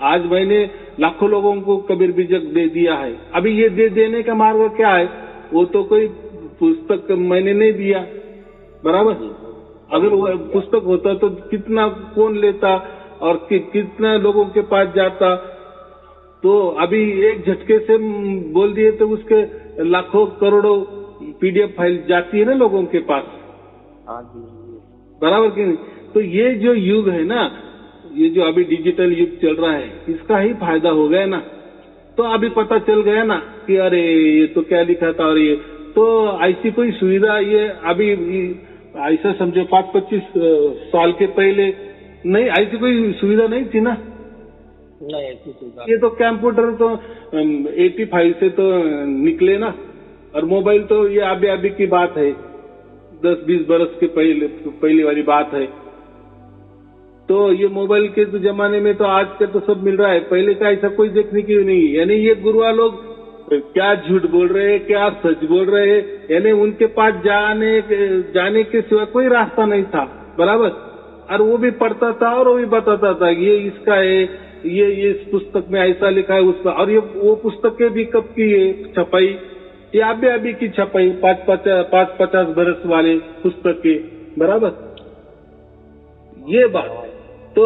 आज मैंने लाखों लोगों को कबीर बीजक दे दिया है। अभी ये देने का मार्ग क्या है? वो तो कोई पुस्तक मैंने नहीं दिया, बराबर। अगर वो पुस्तक होता तो कितना कौन लेता और कितना लोगों के पास जाता। तो अभी एक झटके से बोल दिए तो उसके लाखों करोड़ों PDF फाइल जाती है ना लोगों के पास, बराबर की नहीं? तो ये जो युग है ना, ये जो अभी डिजिटल युग चल रहा है, इसका ही फायदा हो गया ना। तो अभी पता चल गया ना कि अरे ये तो क्या लिखा था, और ये तो ऐसी कोई सुविधा, ये अभी ऐसा समझो 5-25 साल के पहले नहीं, ऐसी कोई सुविधा नहीं थी ना। नहीं, ऐसी सुविधा। ये तो कंप्यूटर तो 85 से तो निकले ना, और मोबाइल तो ये अभी की बात है, 10-20 बरस के पहले वाली बात है। तो ये मोबाइल के तो जमाने में तो आज के तो सब मिल रहा है, पहले का ऐसा कोई देखने की नहीं। यानी ये गुरुआ लोग क्या झूठ बोल रहे हैं, क्या सच बोल रहे हैं, यानी उनके पास जाने के सिवा कोई रास्ता नहीं था, बराबर। और वो भी पढ़ता था और वो भी बताता था ये इसका है, ये इस पुस्तक में ऐसा लिखा है उसका। और ये वो पुस्तकें भी कब की है छपाई, ये अभी की छपाई, 5-50 बरस वाले पुस्तकें, बराबर। ये बात है। तो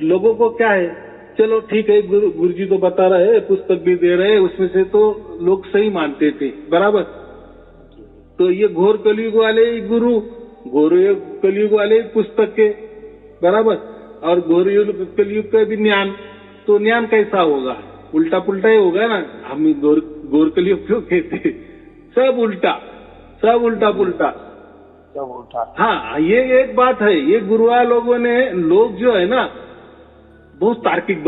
लोगों को क्या है, चलो ठीक है, गुरुजी तो बता रहे हैं, पुस्तक भी दे रहे हैं, उसमें से तो लोग सही मानते थे, बराबर। तो ये घोर कलयुग वाले गुरु, घोर कलयुग वाले पुस्तक के, बराबर, और घोर कलयुग का भी ज्ञान, तो ज्ञान कैसा होगा? उल्टा पुल्टा ही होगा ना। हम घोर कलयुग क्यों कहते? सब उल्टा पुल्टा। हाँ, ये एक बात है। ये गुरुआ लोगों ने, लोग जो है ना, बहुत तार्किक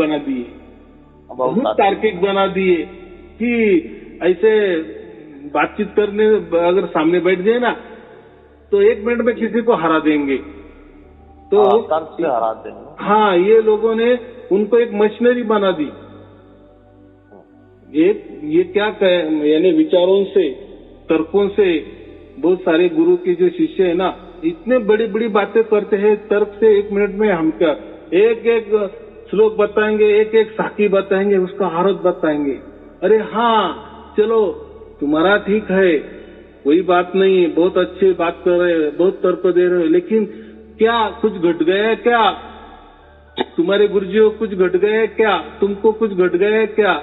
बना दिए कि ऐसे बातचीत करने अगर सामने बैठ जाए ना, तो 1 मिनट में किसी को हरा देंगे। तो तर्क से हरा देंगे। हाँ, ये लोगों ने उनको एक मशीनरी बना दी। ये क्या कहे, यानी विचारों से, तर्कों से, बहुत सारे गुरु के जो शिष्य है ना, इतने बड़ी बड़ी बातें करते हैं तर्क से। 1 मिनट में हम क्या एक श्लोक बताएंगे, एक साखी बताएंगे, उसका अर्थ बताएंगे। अरे हाँ, चलो तुम्हारा ठीक है, कोई बात नहीं, बहुत अच्छी बात कर रहे हैं, बहुत तर्क दे रहे हो, लेकिन क्या कुछ घट गया है क्या? तुम्हारे गुरुजी को कुछ घट गया है क्या? तुमको कुछ घट गया है क्या?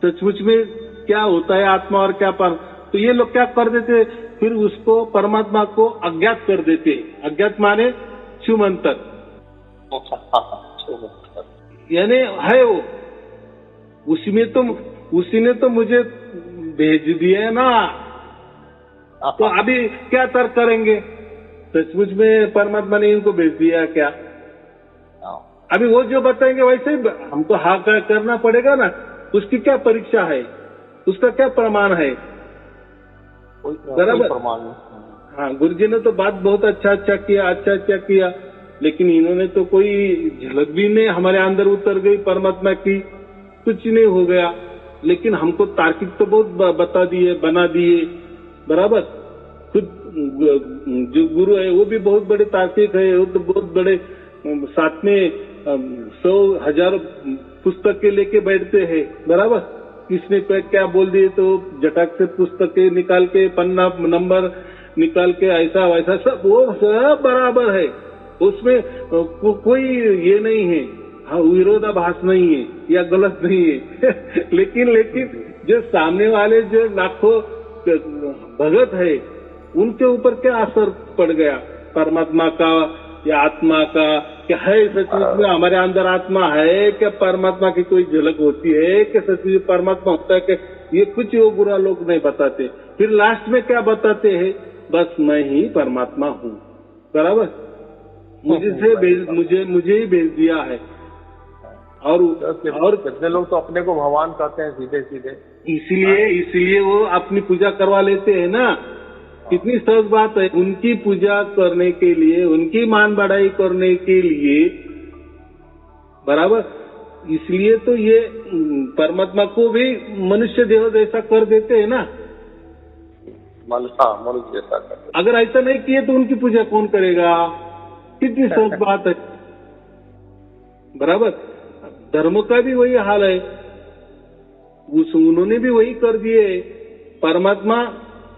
सचमुच में क्या होता है आत्मा और क्या पर? तो ये लोग क्या कर देते, फिर उसको परमात्मा को अज्ञात कर देते। अज्ञात माने छुमंतर। यानी है वो, उसी ने तो मुझे भेज दिया है ना। तो अभी क्या तर्क करेंगे, सचमुच में परमात्मा ने इनको भेज दिया क्या? अभी वो जो बताएंगे वैसे ही हमको हाँ करना पड़ेगा ना। उसकी क्या परीक्षा है, उसका क्या प्रमाण है? बराबर। हाँ, गुरुजी ने तो बात बहुत अच्छा किया, लेकिन इन्होंने तो कोई झलक भी नहीं हमारे अंदर उतर गई परमात्मा की, कुछ नहीं हो गया। लेकिन हमको तार्किक तो बहुत बता दिए, बना दिए। बराबर। खुद जो गुरु है वो भी बहुत बड़े तार्किक है, वो तो बहुत बड़े साथ में 100,000 पुस्तकें लेके बैठते हैं। बराबर। किसने क्या बोल दिए तो झटक से पुस्तकें निकाल के, पन्ना नंबर निकाल के, ऐसा वैसा सब वो सब बराबर है। उसमें कोई ये नहीं है, हाँ, विरोधाभास नहीं है या गलत नहीं है। लेकिन जो सामने वाले जो लाखों भगत है उनके ऊपर क्या असर पड़ गया परमात्मा का या आत्मा का? क्या है सचमुच में हमारे अंदर आत्मा है क्या? परमात्मा की कोई झलक होती है क्या? सचमुच परमात्मा होता है क्या? ये कुछ वो बुरा लोग नहीं बताते। फिर लास्ट में क्या बताते हैं? बस मैं ही परमात्मा हूँ। बराबर। मुझे ही भेज दिया है। और कितने लोग तो अपने को भगवान कहते हैं सीधे। इसलिए वो अपनी पूजा करवा लेते हैं ना। कितनी सहज बात है, उनकी पूजा करने के लिए, उनकी मान बढ़ाई करने के लिए। बराबर। इसलिए तो ये परमात्मा को भी मनुष्य देह जैसा कर देते हैं ना। मनुष्य जैसा कर। अगर ऐसा नहीं किए तो उनकी पूजा कौन करेगा? कितनी सहज बात है। बराबर। धर्म का भी वही हाल है, उन्होंने भी वही कर दिए। परमात्मा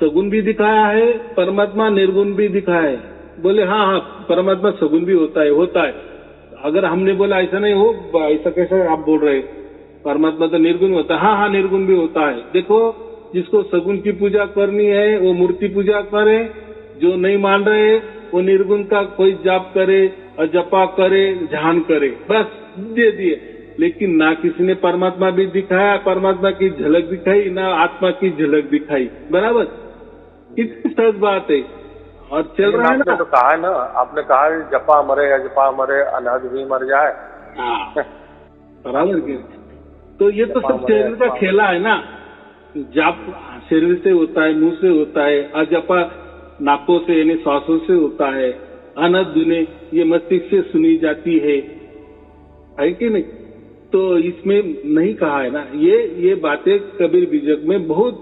सगुण भी दिखाया है, परमात्मा निर्गुण भी दिखाया है। बोले हाँ, परमात्मा सगुण भी होता है। अगर हमने बोला ऐसा नहीं हो, ऐसा कैसे आप बोल रहे? परमात्मा तो निर्गुण होता है। हाँ, निर्गुण भी होता है। देखो, जिसको सगुण की पूजा करनी है वो मूर्ति पूजा करे, जो नहीं मान रहे वो निर्गुण का कोई जाप करे, जपा करे, ध्यान करे, बस दे दिए। लेकिन ना किसी ने परमात्मा भी दिखाया, परमात्मा की झलक दिखाई, ना आत्मा की झलक दिखाई। बराबर। कितनी सहज बात है। और चल रहा है ना। तो कहा है ना, आपने कहा है जपा मरे, अजपा मरे, अनहद भी मर जाए। बराबर। तो ये तो सब शरीर का खेला है ना। जाप शरीर से होता है, मुंह से होता है, अजपा नाकों से यानी श्वासों से होता है, अनहद धुने ये मस्तिष्क से सुनी जाती है कि नहीं? तो इसमें नहीं कहा है ना। ये बातें कबीर बीजक में बहुत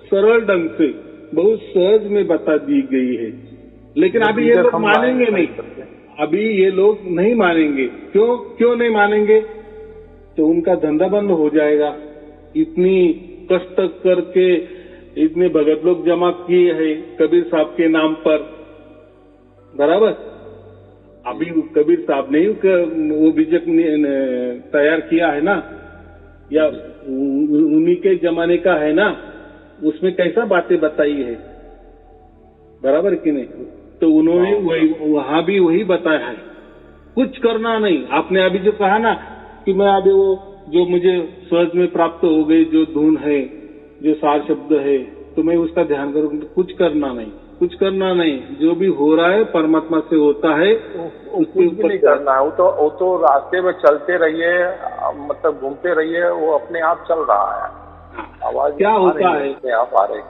सरल ढंग से, बहुत सहज में बता दी गई है। लेकिन अभी ये लोग मानेंगे नहीं। अभी ये लोग नहीं मानेंगे। क्यों नहीं मानेंगे? तो उनका धंधा बंद हो जाएगा। इतनी कष्ट करके इतने भगत लोग जमा किए हैं कबीर साहब के नाम पर। बराबर। अभी कबीर साहब ने वो बीजक तैयार किया है ना, या उन्हीं के जमाने का है ना, उसमें कैसा बातें बताई है। बराबर कि नहीं? तो उन्होंने वहां भी वही बताया है, कुछ करना नहीं। आपने अभी जो कहा ना कि मैं अभी वो जो मुझे सहज में प्राप्त हो गई जो धुन है, जो सार शब्द है, तो मैं उसका ध्यान करूंगा। कुछ करना नहीं। जो भी हो रहा है परमात्मा से होता है, उसके ऊपर नहीं करना है। वो तो रास्ते में चलते रहिए, मतलब घूमते रहिए, वो अपने आप चल रहा है। आवाज क्या होता है अपने आप आ रही।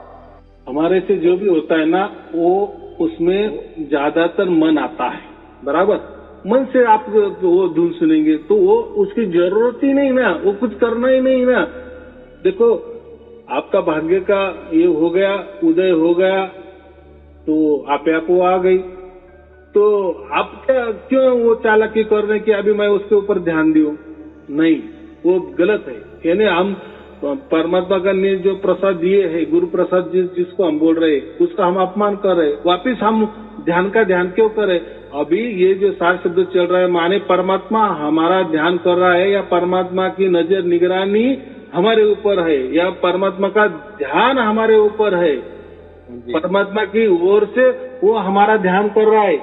हमारे से जो भी होता है ना, वो उसमें ज्यादातर मन आता है। बराबर। मन से आप वो धुन सुनेंगे तो वो उसकी जरूरत ही नहीं ना, वो कुछ करना ही नहीं ना। देखो, आपका भाग्य का ये हो गया, उदय हो गया, तो आप वो आ गई। तो आप क्यों वो चालाकी कर रहे हैं कि अभी मैं उसके ऊपर ध्यान दूं? नहीं, वो गलत है। यानी हम परमात्मा का ने जो प्रसाद दिए है, गुरु प्रसाद जिसको हम बोल रहे हैं, उसका हम अपमान कर रहे हैं। वापिस हम ध्यान क्यों कर रहे? अभी ये जो सार शब्द चल रहा है, माने परमात्मा हमारा ध्यान कर रहा है, या परमात्मा की नजर निगरानी हमारे ऊपर है, या परमात्मा का ध्यान हमारे ऊपर है। परमात्मा की ओर से वो हमारा ध्यान कर रहा है।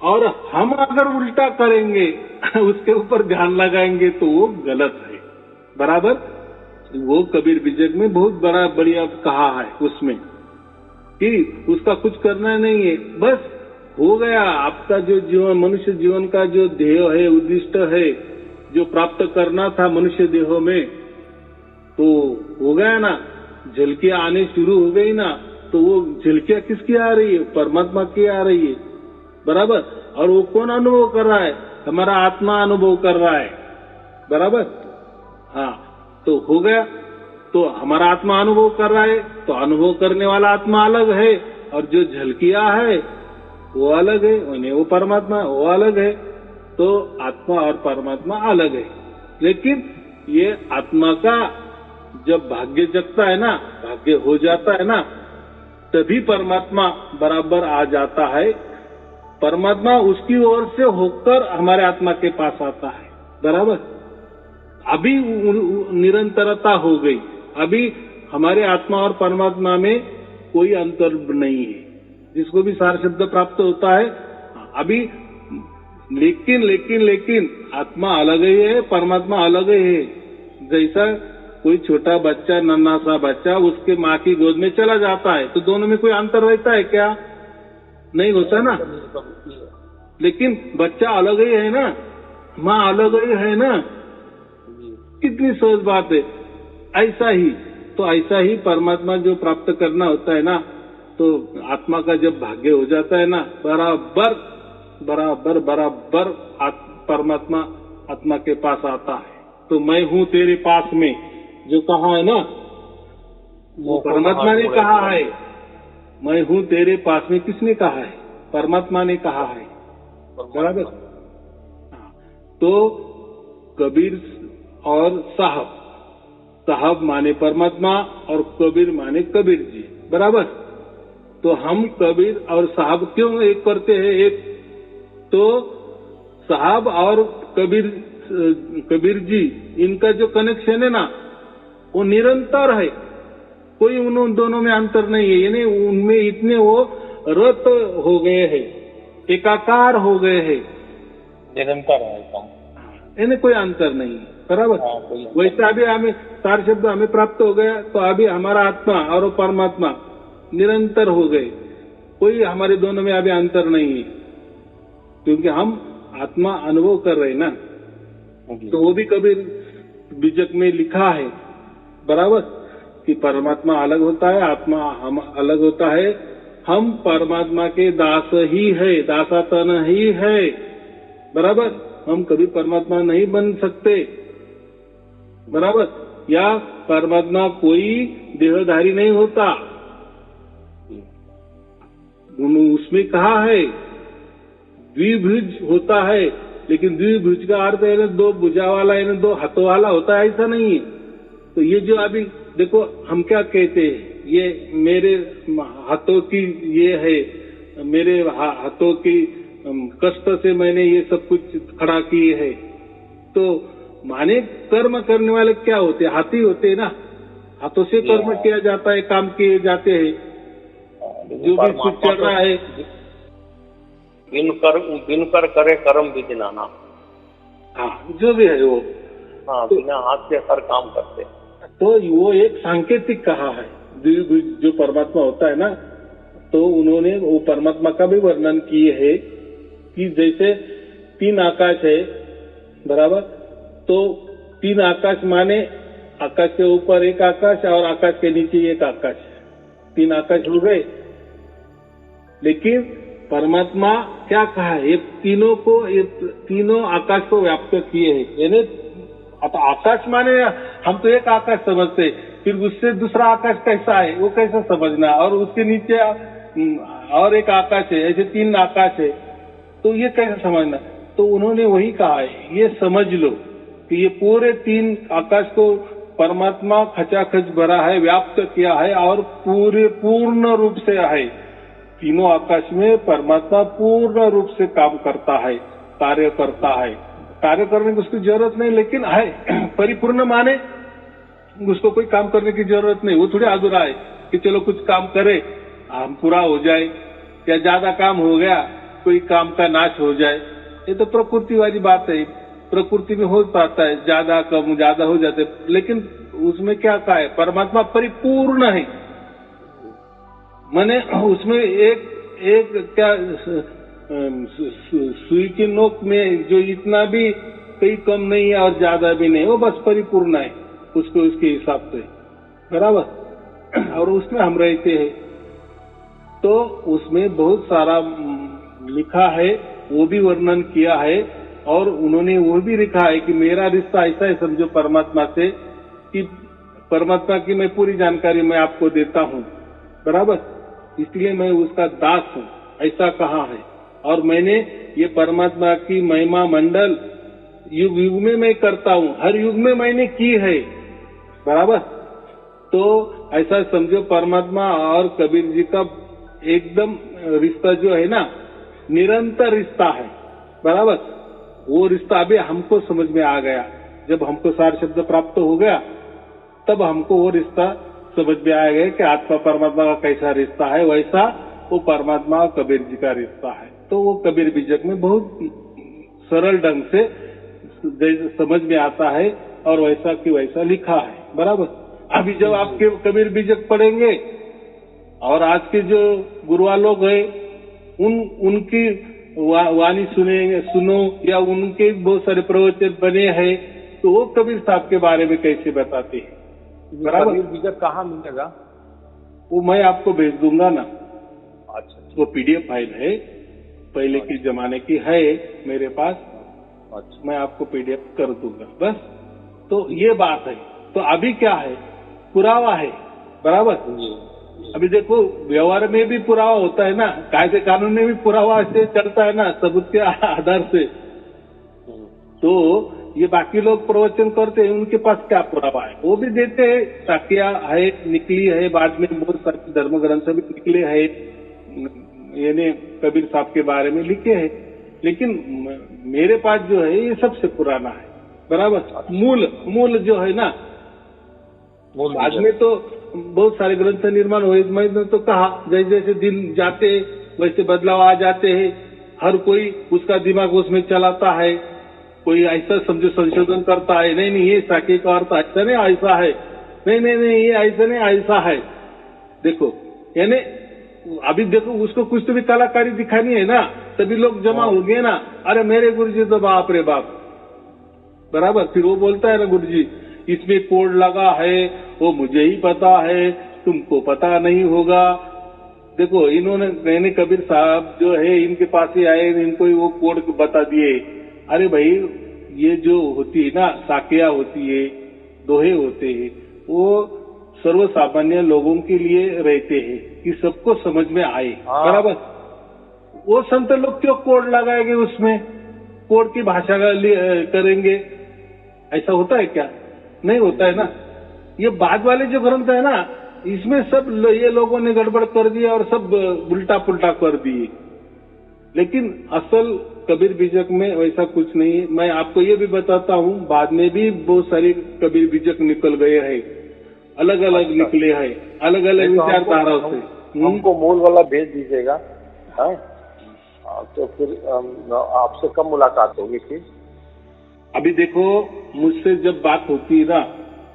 और हम अगर उल्टा करेंगे उसके ऊपर ध्यान लगाएंगे तो वो गलत है। बराबर, वो कबीर विजय में बहुत बढ़िया कहा है उसमें कि उसका कुछ करना नहीं है, बस हो गया। आपका जो जीवन, मनुष्य जीवन का जो ध्येय है, उद्दिष्ट है, जो प्राप्त करना था मनुष्य देहों में, तो हो गया ना। झलकियां आने शुरू हो गई ना, तो वो झलकियां किसकी आ रही है? परमात्मा की आ रही है। बराबर, और वो कौन अनुभव कर रहा है? हमारा आत्मा अनुभव कर रहा है। बराबर, हाँ, तो हो गया। तो हमारा आत्मा अनुभव कर रहा है, तो अनुभव करने वाला आत्मा अलग है, और जो झलकियां है वो अलग है, उन्हें वो परमात्मा वो अलग है। तो आत्मा और परमात्मा अलग है। लेकिन ये आत्मा का जब भाग्य जगता है ना, भाग्य हो जाता है ना, तभी परमात्मा बराबर आ जाता है। परमात्मा उसकी ओर से होकर हमारे आत्मा के पास आता है। बराबर, अभी निरंतरता हो गई। अभी हमारे आत्मा और परमात्मा में कोई अंतर नहीं है, जिसको भी सार शब्द प्राप्त होता है अभी। लेकिन आत्मा अलग ही है, परमात्मा अलग ही है। जैसा कोई छोटा बच्चा, नन्हा सा बच्चा उसके माँ की गोद में चला जाता है, तो दोनों में कोई अंतर रहता है क्या? नहीं होता ना। लेकिन बच्चा अलग ही है ना, माँ अलग ही है ना, कितनी सहज बात है। ऐसा ही परमात्मा जो प्राप्त करना होता है ना, तो आत्मा का जब भाग्य हो जाता है ना, बराबर परमात्मा आत्मा के पास आता है। तो मैं हूँ तेरे पास में जो कहा है ना, वो परमात्मा ने कहा है। मैं हूँ तेरे पास में किसने कहा है? परमात्मा ने कहा है। बराबर, तो कबीर और साहब माने परमात्मा और कबीर माने कबीर जी। बराबर, तो हम कबीर और साहब क्यों एक करते हैं? एक तो साहब और कबीर जी, इनका जो कनेक्शन है ना, वो निरंतर है। कोई उन दोनों में अंतर नहीं है। यानी उनमें इतने वो रत हो गए हैं, एकाकार हो गए हैं, निरंतर है, यानी कोई अंतर नहीं है। बराबर, वैसे अभी हमें सार शब्द हमें प्राप्त हो गया, तो अभी हमारा आत्मा और परमात्मा निरंतर हो गए। कोई हमारे दोनों में अभी अंतर नहीं है, क्योंकि हम आत्मा अनुभव कर रहे हैं ना। तो वो भी कबीर बीजक में लिखा है। बराबर, कि परमात्मा अलग होता है, आत्मा हम अलग होता है। हम परमात्मा के दास ही है, दासातन ही है। बराबर, हम कभी परमात्मा नहीं बन सकते। बराबर, या परमात्मा कोई देहधारी नहीं होता। उसमें कहा है द्विभुज होता है, लेकिन द्विभुज का अर्थ है दो भुजा वाला, यानी दो हाथों वाला होता है, ऐसा नहीं है। तो ये जो अभी देखो हम क्या कहते हैं, ये मेरे हाथों की ये है, मेरे हाथों की कष्ट से मैंने ये सब कुछ खड़ा किए है। तो माने कर्म करने वाले क्या होते हैं? हाथी होते हैं ना, हाथों से कर्म किया जाता है, काम किए जाते हैं। जो भी कुछ चल रहा है, बिन कर करे कर्म विधि नाना। हाँ, जो भी है वो, हाँ, बिना हाथ से हर काम करते। तो वो एक सांकेतिक कहा है। जो परमात्मा होता है ना, तो उन्होंने वो परमात्मा का भी वर्णन किए है कि जैसे तीन आकाश है। बराबर, तो तीन आकाश माने आकाश के ऊपर एक आकाश और आकाश के नीचे एक आकाश, तीन आकाश हो गए। लेकिन परमात्मा क्या कहा है? ये तीनों आकाश को व्याप्त किए हैं। यानी आकाश माने हम तो एक आकाश समझते, फिर उससे दूसरा आकाश कैसा है वो कैसा समझना, और उसके नीचे और एक आकाश है, ऐसे तीन आकाश है, तो ये कैसे समझना? तो उन्होंने वही कहा है, ये समझ लो कि ये पूरे तीन आकाश को परमात्मा खचाखच भरा है, व्याप्त किया है, और पूर्ण रूप से है। तीनों आकाश में परमात्मा पूर्ण रूप से काम करता है, कार्य करता है। कार्य करने की उसकी जरूरत नहीं, लेकिन है परिपूर्ण माने उसको कोई काम करने की जरूरत नहीं। वो थोड़ी अधूरा है कि चलो कुछ काम करे, हम पूरा हो जाए, या ज्यादा काम हो गया कोई काम का नाश हो जाए, ये तो प्रकृति वाली बात है, प्रकृति में हो पाता है, ज्यादा कम ज्यादा हो जाते, लेकिन उसमें क्या कहा है, परमात्मा परिपूर्ण है। माने उसमें एक क्या सुई की नोक में जो इतना भी कहीं कम नहीं है और ज्यादा भी नहीं, वो बस परिपूर्ण है उसको उसके हिसाब से, बराबर। और उसमें हम रहते हैं, तो उसमें बहुत सारा लिखा है, वो भी वर्णन किया है, और उन्होंने वो भी लिखा है कि मेरा रिश्ता ऐसा है समझो परमात्मा से, कि परमात्मा की मैं पूरी जानकारी मैं आपको देता हूँ, बराबर, इसलिए मैं उसका दास हूँ, ऐसा कहा है। और मैंने ये परमात्मा की महिमा मंडल युग युग में मैं करता हूँ, हर युग में मैंने की है, बराबर। तो ऐसा समझो परमात्मा और कबीर जी का एकदम रिश्ता जो है ना, निरंतर रिश्ता है, बराबर। वो रिश्ता अभी हमको समझ में आ गया, जब हमको सार शब्द प्राप्त हो गया तब हमको वो रिश्ता समझ में आ गया कि आत्मा परमात्मा का कैसा रिश्ता है, वैसा वो परमात्मा और कबीर जी का रिश्ता है। तो वो कबीर बीजक में बहुत सरल ढंग से समझ में आता है और वैसा की वैसा लिखा है, बराबर। अभी जब आपके कबीर बीजक पढ़ेंगे और आज के जो गुरुआ लोग हैं उनकी वाणी सुनो या उनके बहुत सारे प्रवचन बने हैं, तो वो कबीर साहब के बारे में कैसे बताते हैं, बराबर। कबीर बीजक कहाँ मिलेगा? वो मैं आपको भेज दूंगा ना। अच्छा, वो PDF फाइल है, पहले के जमाने की है मेरे पास। अच्छा, मैं आपको PDF कर दूंगा, बस। तो ये बात है। तो अभी क्या है, पुरावा है, बराबर। अभी देखो व्यवहार में भी पुरावा होता है ना, कायदे कानून में भी पुरावा से चलता है ना, सबूत के आधार से। तो ये बाकी लोग प्रवचन करते हैं, उनके पास क्या पुरावा है, वो भी देते हैं, साखिया है, निकली है, बाद में बहुत सारे धर्म ग्रंथ भी निकले है, यानी कबीर साहब के बारे में लिखे हैं। लेकिन मेरे पास जो है ये सबसे पुराना है, बराबर। मूल जो है ना, बाद में तो बहुत सारे ग्रंथ निर्माण हुए। मैंने तो कहा जैसे जैसे दिन जाते वैसे बदलाव आ जाते हैं, हर कोई उसका दिमाग उसमें चलाता है, कोई ऐसा समझो संशोधन करता है, नहीं ये साके का अर्थ ऐसा नहीं ऐसा है, नहीं ये ऐसा नहीं ऐसा है। देखो यानी अभी देखो उसको कुछ तो भी कलाकारी दिखानी है ना, सभी लोग जमा हो गए ना, अरे मेरे गुरुजी तो बाप रे बाप, बराबर। फिर वो बोलता है ना गुरुजी इसमें कोड लगा है, वो मुझे ही पता है, तुमको पता नहीं होगा। देखो इन्होंने कबीर साहब जो है इनके पास ही आए, इनको ही वो कोड बता दिए। अरे भाई ये जो होती है ना, साकिया होती है, दोहे होते हैं, वो सर्व सामान्य लोगों के लिए रहते हैं कि सबको समझ में आए, बराबर। वो संत लोग क्यों कोड लगाएंगे, उसमें कोड की भाषा करेंगे, ऐसा होता है क्या? नहीं होता है ना। ये बाद वाले जो ग्रंथ है ना, इसमें सब ये लोगों ने गड़बड़ कर दिया और सब उल्टा पुल्टा कर दिए। लेकिन असल कबीर बीजक में वैसा कुछ नहीं है। मैं आपको ये भी बताता हूँ, बाद में भी बहुत सारे कबीर बीजक निकल गए हैं, अलग अलग निकले हैं, अलग अलग विचारधाराओं से। हमको मूल वाला भेज दीजिएगा, हाँ? तो फिर आपसे कब मुलाकात होगी फिर? अभी देखो मुझसे जब बात होती है ना,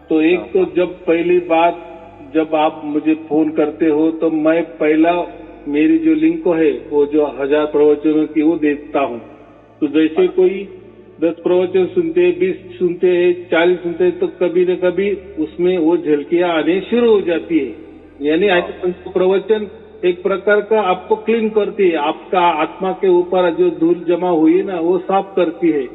तो एक तो जब पहली बात जब आप मुझे फोन करते हो तो मैं पहला मेरी जो लिंक है वो जो 1000 प्रवचनों की वो देता हूँ। तो जैसे कोई 10 प्रवचन सुनते, 20 सुनते, 40 सुनते, तो कभी न कभी उसमें वो झलकियां आने शुरू हो जाती है। यानी प्रवचन एक प्रकार का आपको क्लीन करती है, आपका आत्मा के ऊपर जो धूल जमा हुई है ना वो साफ करती है।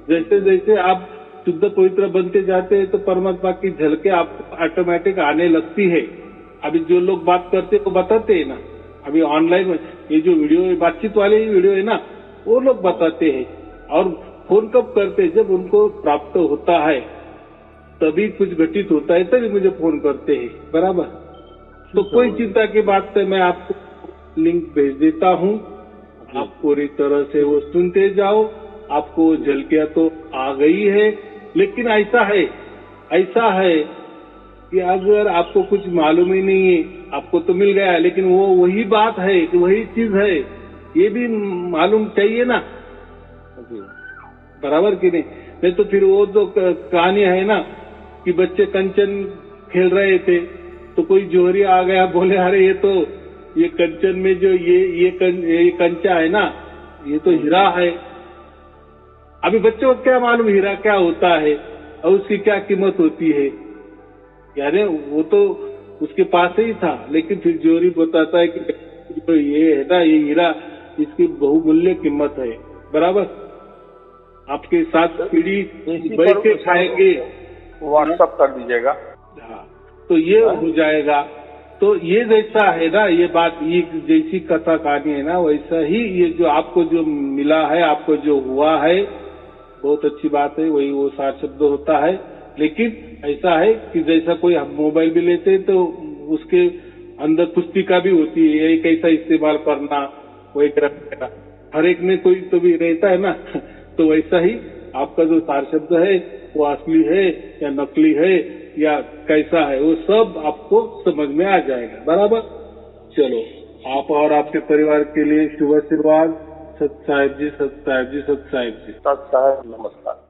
जैसे जैसे आप शुद्ध पवित्र बनते जाते हैं तो परमात्मा की झलके आपको ऑटोमेटिक आने लगती है। अभी जो लोग बात करते वो बताते हैं ना, अभी ऑनलाइन ये जो वीडियो बातचीत वाले ही वीडियो है ना, वो लोग बताते हैं। और फोन कब करते हैं, जब उनको प्राप्त होता है, तभी कुछ घटित होता है तभी मुझे फोन करते हैं, बराबर। तो कोई चिंता की बात है, मैं आपको लिंक भेज देता हूँ, आप पूरी तरह से वो सुनते जाओ। आपको झलकियां तो आ गई है, लेकिन ऐसा है कि अगर आपको कुछ मालूम ही नहीं है, आपको तो मिल गया, लेकिन वो वही बात है कि वही चीज है ये भी मालूम चाहिए ना, जी बराबर कि नहीं तो फिर वो तो कहानी है ना कि बच्चे कंचन खेल रहे थे तो कोई जोहरी आ गया, बोले अरे ये कंचन में जो ये कंचा है ना, ये तो हीरा है। अभी बच्चों को क्या मालूम हीरा क्या होता है और उसकी क्या कीमत होती है, यानी वो तो उसके पास ही था, लेकिन फिर जोहरी बताता है कि जो ये है ना, ये हीरा, इसकी बहुमूल्य कीमत है। बराबर, आपके साथ पीढ़ी बैठ के खाएंगे, व्हाट्सअप कर दीजिएगा। हाँ, तो ये हो जाएगा। तो ये जैसा है ना, ये बात, ये जैसी कथा कहानी है ना, वैसा ही ये जो आपको जो मिला है, आपको जो हुआ है, बहुत अच्छी बात है, वही वो सार शब्द होता है। लेकिन ऐसा है कि जैसा कोई हम मोबाइल भी लेते हैं तो उसके अंदर पुस्तिका भी होती है, ये कैसा इस्तेमाल करना, वही करना, हर एक में कोई तो भी रहता है ना। तो वैसा ही आपका जो सार शब्द है वो असली है या नकली है या कैसा है, वो सब आपको समझ में आ जाएगा। बराबर, चलो, आप और आपके परिवार के लिए शुभ आशीर्वाद। सत साहेब जी, सत साहेब जी, सत साहेब जी। सत साहेब, नमस्कार।